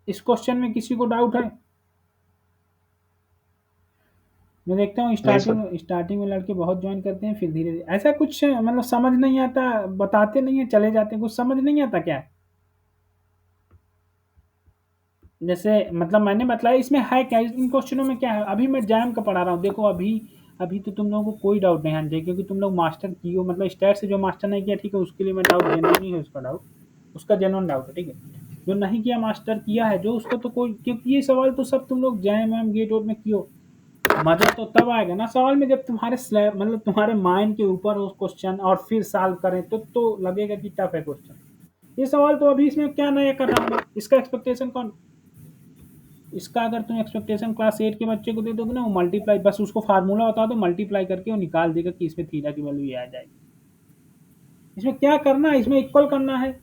इस क्वेश्चन में किसी को डाउट है? मैं देखता हूँ स्टार्टिंग में लड़के बहुत ज्वाइन करते हैं, फिर धीरे धीरे ऐसा कुछ मतलब समझ नहीं आता, बताते नहीं है चले जाते हैं, कुछ समझ नहीं आता क्या? जैसे मतलब मैंने बताया इसमें है क्या, इन क्वेश्चनों में क्या है। अभी मैं जैम का पढ़ा रहा हूँ, देखो अभी तो तुम लोगों को कोई डाउट नहीं आना चाहिए, क्योंकि तुम लोग मास्टर की हो, मतलब स्टैट से जो मास्टर नहीं किया, ठीक है, उसके लिए मैं डाउट जेन्युइन नहीं है, उसका डाउट उसका जेन्युइन डाउट है, ठीक है। जो नहीं किया मास्टर किया है जो, उसको तो कोई, क्योंकि ये सवाल तो सब तुम लोग जैम एम गेट वोट में कियो। मजा तो तब आएगा ना सवाल में जब तुम्हारे स्लैब मतलब तुम्हारे माइंड के ऊपर उस क्वेश्चन और फिर सॉल्व करें तो लगेगा कि टफ है क्वेश्चन। ये सवाल तो अभी इसमें क्या नया कर रहा हूँ, इसका एक्सपेक्टेशन कौन, इसका अगर तुम एक्सपेक्टेशन क्लास 8 के बच्चे को दे दोगे ना, वो मल्टीप्लाई, बस उसको फार्मूला बता दो, मल्टीप्लाई करके वो निकाल देगा कि इसमें थीटा की वैल्यू ये आ जाएगी। इसमें क्या करना है, इसमें इक्वल करना है,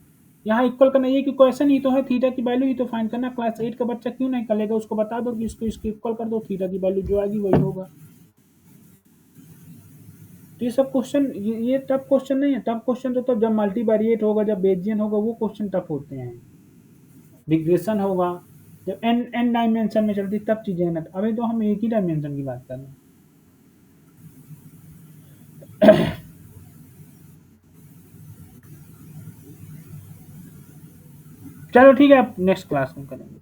यहाँ इक्वल करना, ये कि क्वेश्चन ही तो है, थीटा की वैल्यू ही तो फाइंड करना। क्लास 8 का बच्चा क्यों नहीं कर लेगा, उसको बता दो कि इसको इक्वल कर दो, थीटा की वैल्यू जो आएगी वही होगा। तो ये सब क्वेश्चन ये टफ क्वेश्चन नहीं है। टफ क्वेश्चन तो तब जब मल्टीवेरिएट होगा, जब बेजियन होगा, वो क्वेश्चन टफ होते हैं। रिग्रेशन होगा जब एन डायमेंशन में चलती तब चीजें ना, अभी तो हम एक ही डायमेंशन की बात कर रहे हैं। चलो ठीक है, आप नेक्स्ट क्लास में करेंगे।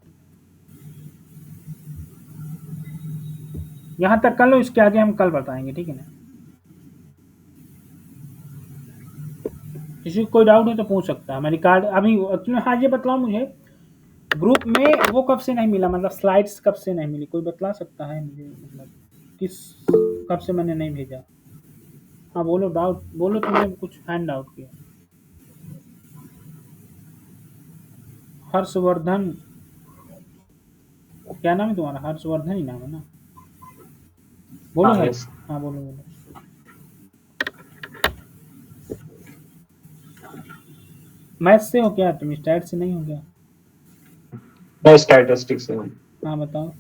यहाँ तक कर लो, इसके आगे हम कल बताएंगे, ठीक है ना। किसी को कोई डाउट है तो पूछ सकता है। मैं रिकॉर्ड अभी हाँ ये बतलाओ मुझे, ग्रुप में वो कब से नहीं मिला, मतलब स्लाइड्स कब से नहीं मिली, कोई बतला सकता है मुझे, मतलब किस कब से मैंने नहीं भेजा? हाँ बोलो, डाउट बोलो, तुमने कुछ हैंड आउट किया। हर्षवर्धन, क्या नाम है तुम्हारा? हर्षवर्धन ही नाम है ना? बोलो हाँ भाई। यस, हाँ बोलो बोलो। मैथ से हो क्या तुम? स्टैट से नहीं हो क्या? मैं स्टैटिस्टिक्स से हूँ। हाँ बताओ।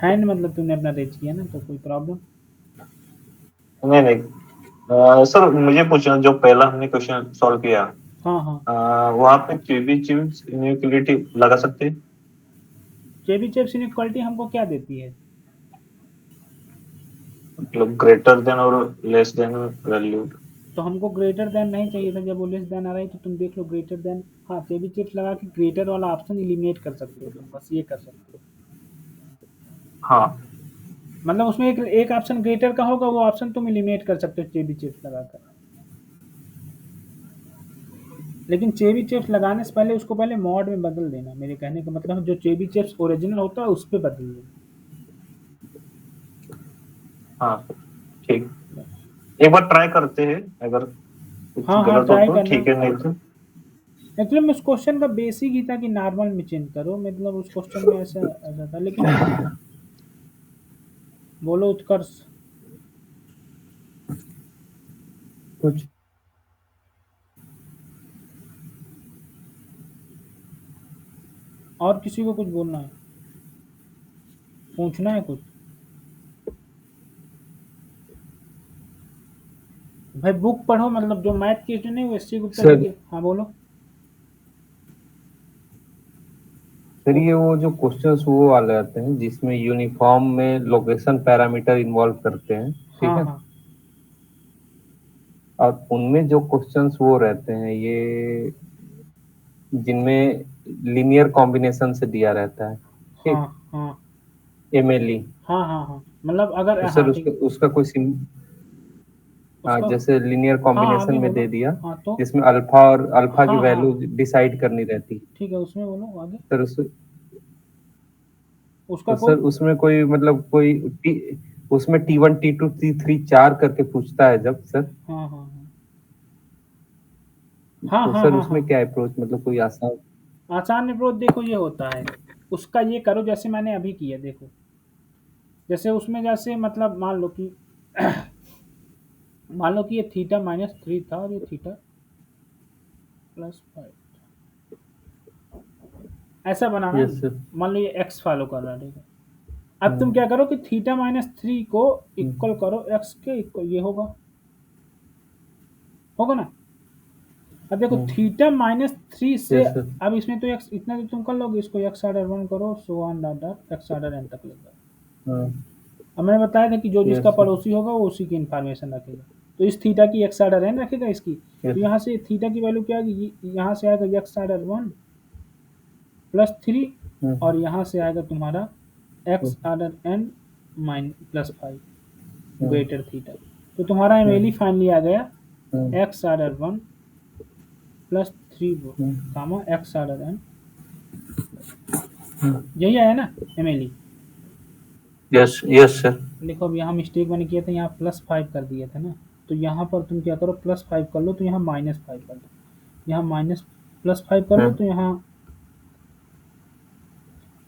हैंड मतलब तुमने अपना रेज किया ना, तो कोई प्रॉब्लम? नहीं नहीं, सर मुझे पूछना, जो पहला हमने क्वेश्चन सॉल्व किया, हाँ हाँ। वहाँ पे चेबीशेव इनइक्वालिटी लगा सकते हैं? चेबीशेव इनइक्वालिटी हमको क्या देती है? मतलब ग्रेटर देन और लेस देन वैल्यू। तो हमको ग्रेटर देन नहीं चाहिए था, जब वो लेस देन आ रहा है तो तुम देख लो ग्रेटर देन। हाँ, चेबीशेव लगा के ग्रेटर वाला ऑप्शन एलिमिनेट कर सकते हो तुम, बस ये कर सकते हो। हाँ मतलब उसमें एक ऑप्शन ग्रेटर का होगा, वो ऑप्शन तुम एलिमिनेट कर सकते हो चेबीशेव लगाकर। लेकिन चेबीशेव लगाने से पहले उसको पहले मॉड में बदल देना। मेरे कहने का मतलब जो चेबीशेव ओरिजिनल होता है उस पर बदल देना। हाँ ठीक, एक बार ट्राई करते हैं, अगर कुछ हाँ हाँ गलत हो ट्राई तो करना। ठीक है, नहीं तो एक्चुअली में उस क्वेश्चन का बेसिक ही था कि नॉर्मल में चेंज करो, मतलब उस क्वेश्चन में ऐसा ऐसा था। लेकिन बोलो उत्कर्ष। कुछ और किसी को कुछ बोलना है, पूछना है कुछ? भाई बुक पढ़ो, मतलब जो मैथ की नहीं वो एससी गुप्ता सर जी की। हाँ बोलो। सर, ये वो जो क्वेश्चंस वो वाले आते हैं जिसमें यूनिफॉर्म में लोकेशन पैरामीटर इन्वॉल्व करते हैं, ठीक हाँ है, हाँ और उनमें जो क्वेश्चंस वो रहते हैं ये जिनमें लीनियर कॉम्बिनेशन से दिया रहता है, हाँ ठीक, हाँ एमएलई। हाँ हाँ हाँ, मतलब अगर तो हाँ सर ठीक है। उसका कोई हाँ, उसका जैसे लीनियर हाँ कॉम्बिनेशन आगे में बोलो। दे दिया हाँ तो जिसमें अल्फा और अल्फा की हाँ हाँ वैल्यू डिसाइड करनी रहती, ठीक है, उसमें बोलो आगे। सर उसका सर कोड। उसमें कोई मतलब उसमें T1 T2 T3 4 करके पूछता है जब सर, हाँ हाँ हाँ तो हाँ सर हाँ हाँ उसमें क्या अप्रोच, मतलब कोई आसान? आसान अप्रोच देखो ये होता है। उसका ये करो जैसे मैंने अभी किया, देखो जैसे उसमें जैसे मतलब मान लो कि ये थीटा -3 था और ये थीटा +5, ऐसा बनाना। Yes sir. मान लो ये एक्स फॉलो कर रहा है, ठीक है। अब तुम हम्म, क्या करो कि थीटा -3 को इक्वल हम्म, करो एक्स के इक्वल, ये होगा होगा ना। अब देखो थीटा -3 से, यस सर। अब इसमें तो एक्स इतना तो तुम कर लोगे, इसको एक्स ऑर्डर 1 करो, so on dot dot x order n तक ले जाओ। हाँ, अब मैंने बताया था कि जो यस जिसका सर। पड़ोसी होगा वो उसी की इन्फॉर्मेशन रखेगा। तो इस थीटा की एक्स ऑर्डर n रखेगा इसकी, तो यस। यहाँ से थीटा की वैल्यू क्या आएगी, यहाँ से आएगा एक्स ऑर्डर 1 +3, और यहाँ से आएगा तुम्हारा x order n +5 greater theta. तो तुम्हारा एमएलई फाइनली आ गया एक्स ऑर्डर 1 +3 कामा एक्स ऑर्डर n। यही आया ना एमएलई? Yes yes sir. देखो अब यहाँ मिस्टेक मैंने किया था, यहाँ +5 कर दिया था ना, तो यहाँ पर तुम क्या करो +5 कर लो, तो यहाँ -5 कर दो। यहाँ माइनस +5 कर लो, तो यहाँ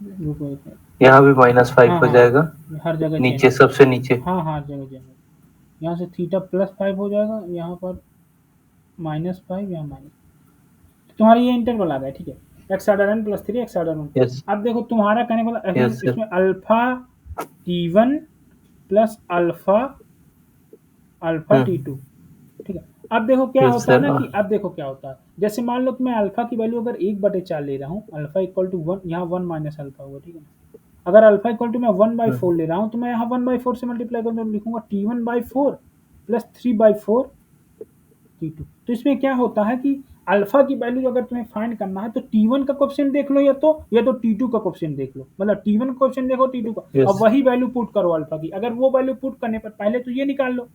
रुको एक मिनट। यहाँ भी -5 हाँ हो हाँ जाएगा, हर जगह चेंज नीचे हो सबसे नीचे। जाएगा। हाँ हाँ हर जगह चेंज हो जाएगा। यहाँ से थीटा +5 हो जाएगा, यहाँ पर -5, यहाँ माइनस। तुम्हारा ये इंटरवल आ गया, ठीक है। X order n +3 x order 1। Yes अब देखो तुम्हारा कहने वाला अभी यस सर। इसमें alpha T1 plus alpha T2, ठीक है। अब देखो क्या यस होता है सर। ना कि अब देखो क्या होता है, जैसे मान लो कि मैं अल्फा की वैल्यू अगर 1/4 ले रहा हूँ, अल्फा इक्वल टू 1, यहाँ 1 माइनस अल्फा होगा, ठीक है ना। अगर अल्फा इक्वल टू मैं 1/4 ले रहा हूँ, तो मैं यहाँ 1/4 से मल्टीप्लाई कर लिखूंगा T1/4 प्लस 3/4 T2। तो इसमें क्या होता है कि अल्फा की वैल्यू अगर तुम्हें फाइंड करना है तो T1 का कोएफिशिएंट देख लो, या तो T2 का कोएफिशिएंट देख लो, मतलब T1 का कोएफिशिएंट देखो, T2 का, यस अब वही वैल्यू पुट करो अल्फा की। अगर वो वैल्यू पुट करने पर पहले तो ये निकाल लो,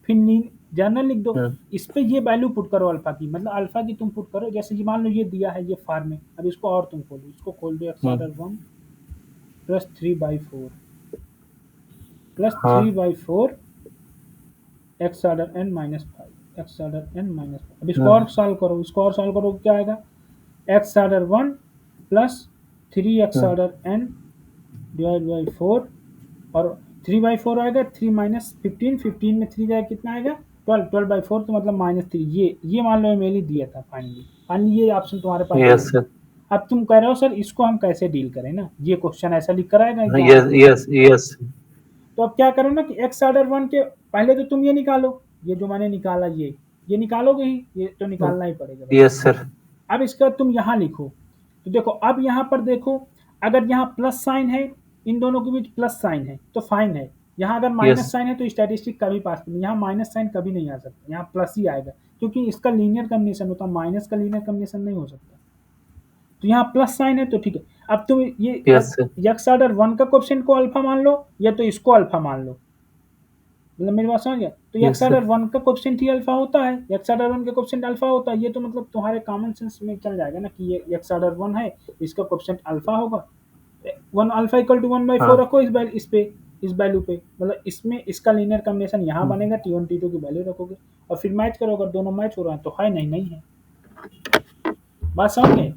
फिर जर्नल लिख दो, इस पे ये वैल्यू पुट करो अल्फा की, मतलब अल्फा की तुम पुट करो। जैसे कि मान लो ये दिया है ये फॉर्म में, अब इसको और तुम खोलो, इसको खोल दो एक्स ऑर्डर 1 प्लस 3/4 प्लस हाँ 3/4 x order n -5 x order n -5। अब इसको हाँ और सॉल्व करो, इसको और सॉल्व करो, क्या आएगा x order 1 plus 3x order n divide by 4 और 3/4 आएगा, 3 माइनस 15, 15 में 3 जाएगा कितना आएगा 12, 12/4 तो मतलब -3। ये मान लो मेल ही दिया था फाइनली ये ऑप्शन तुम्हारे पास यस सर, अब तुम कह रहे हो सर इसको हम कैसे डील करें ना, ये क्वेश्चन ऐसा लिख कर आएगा एग्जाम यस में। यस यस तो अब क्या करो ना कि एक्स ऑर्डर 1 के पहले तो तुम ये निकालो, ये जो मैंने निकाला ये निकालोगे ही, ये तो निकालना ही पड़ेगा भाई। यस सर, अब इसका तुम यहाँ लिखो, तो देखो अब यहाँ पर देखो, अगर यहाँ प्लस साइन है, इन दोनों के बीच प्लस साइन है तो फाइन है, यहाँ अगर माइनस यस साइन है तो स्टैटिस्टिक कभी पास नहीं, यहाँ माइनस साइन कभी नहीं आ सकता, यहाँ प्लस ही आएगा क्योंकि इसका लीनियर कॉम्बिनेशन होता है, माइनस का लीनियर कॉम्बिनेशन नहीं हो सकता। तो यहाँ प्लस साइन है तो ठीक है। अब तुम ये यस सर, एक्स ऑर्डर 1 का कोएफिशिएंट को अल्फा मान लो या तो इसको अल्फा मान लो, मतलब मेरी बात समझ गया। तो Yes, एक्स ऑर्डर 1 का कोएफिशिएंट ही अल्फा होता है, एक्स ऑर्डर 1 का कोएफिशिएंट अल्फा होता है, ये तो मतलब तुम्हारे कॉमन सेंस में चल जाएगा ना कि ये एक्स ऑर्डर 1 है, इसका कोएफिशिएंट अल्फा होगा। 1 अल्फा इक्वल टू 1/4 हाँ। रखो इस वैल्यू पे, मतलब इसमें इसका लीनियर कॉम्बिनेशन यहाँ बनेगा, T1 T2 की वैल्यू रखोगे और फिर मैच करो, अगर दोनों मैच हो रहा है तो है, नहीं है। बात समझ गए?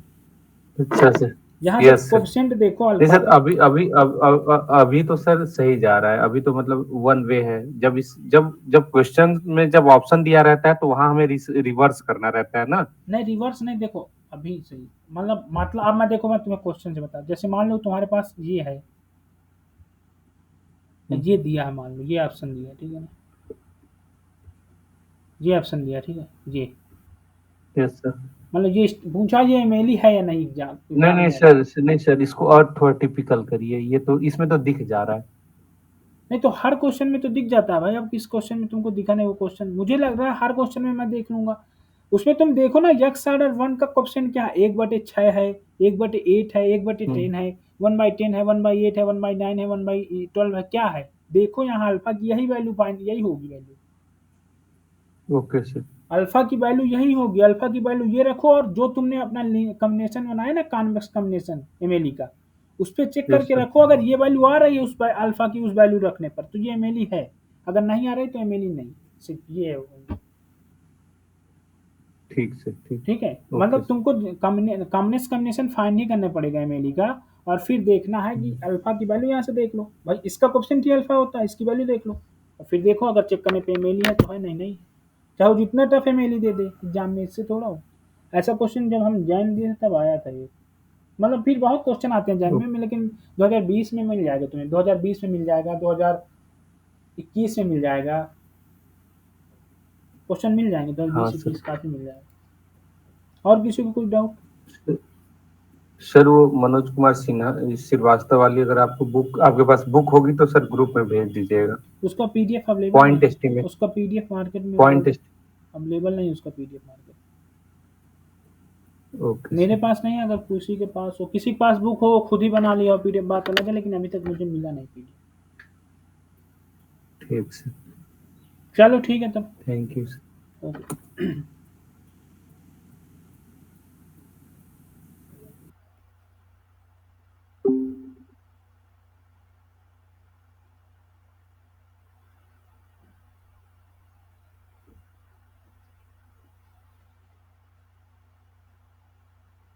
अच्छा सर, यहाँ Yes, से sir. कोएफिशिएंट देखो नहीं अल्फा सर, का। अभी तो सर सही जा रहा है, अभी तो मतलब वन वे है। जब क्वेश्चन में जब ऑप्शन दिया रहता है तो वहां हमें रिवर्स करना रहता है ना। नहीं रिवर्स नहीं, देखो अभी सही, मतलब अब मैं देखो मैं तुम्हें क्वेश्चन से बता, जैसे मान लो तुम्हारे पास ये है, ये दिया है, मान लो ये ऑप्शन दिया है, ठीक है ना, ये ऑप्शन दिया, ठीक है, ये यस सर। मतलब ये पूछा ये मेली है या नहीं एग्जाम नहीं सर, नहीं सर, इसको और थोड़ा टिपिकल करिए, ये तो इसमें तो दिख जा रहा है। नहीं तो हर क्वेश्चन में तो दिख जाता है भाई, अब किस क्वेश्चन में तुमको दिखा नहीं, वो क्वेश्चन मुझे लग रहा है हर क्वेश्चन में मैं देख लूंगा। उसमें तुम देखो ना एक्स ऑर्डर 1 का क्वेश्चन क्या है, 1/6 है, 1/8 है, 1/10 है, 1/10 है, 1/8 है, 1/9 है, 1/12 है, क्या है देखो यहाँ अल्फा की यही वैल्यू फाइंड, यही होगी वैल्यू, ओके सर। अल्फा की वैल्यू यही होगी, अल्फा की वैल्यू ये रखो और जो तुमने अपना कॉम्बिनेशन बनाया ना कॉन्वेक्स कॉम्बिनेशन एमएलई का, उस पर चेक Yes, करके sir. रखो, अगर ये वैल्यू आ रही है उस अल्फा की उस वैल्यू रखने पर तो ये एमएलई है, अगर नहीं आ रही तो एमएलई नहीं, सिर्फ ये है। ठीक सर, ठीक है, Okay, मतलब sir. तुमको कॉम्बिनेशन फाइंड ही करने पड़ेगा एमएलई का, और फिर देखना है कि अल्फा की वैल्यू यहाँ से देख लो भाई, इसका कोएफिशिएंट ही अल्फा होता है, इसकी वैल्यू देख लो और फिर देखो अगर चेक करने पे एमएलई है तो है, नहीं है, चाहे वो जितना टफ एमएलई दे दे एग्जाम में, इससे थोड़ा हो। ऐसा क्वेश्चन जब हम जैन दिए तब आया था ये, मतलब फिर बहुत क्वेश्चन आते हैं जैन में, लेकिन 2020 में मिल जाएगा तुम्हें, 2020 में मिल जाएगा, 2021 में मिल जाएगा, क्वेश्चन मिल जाएंगे, 2020 सर। 21 काफी मिल जाएगा। और किसी को कोई डाउट? सर वो मनोज कुमार सिन्हा श्रीवास्तव वाली अगर आपको बुक आपके पास बुक होगी तो सर ग्रुप में भेज दीजिएगा। उसका पीडीएफ अवेलेबल पॉइंट नहीं, एस्टिमेट, उसका पीडीएफ मार्केट में पॉइंट अवेलेबल नहीं, उसका पीडीएफ मार्केट ओके मेरे पास नहीं है, अगर किसी के पास हो, किसी के पास बुक हो खुद ही बना लिया पीडीएफ, बात अलग है, लेकिन अभी तक मुझे मिला नहीं पीडीएफ। ठीक सर, चलो ठीक है तब, थैंक यू सर। ओके।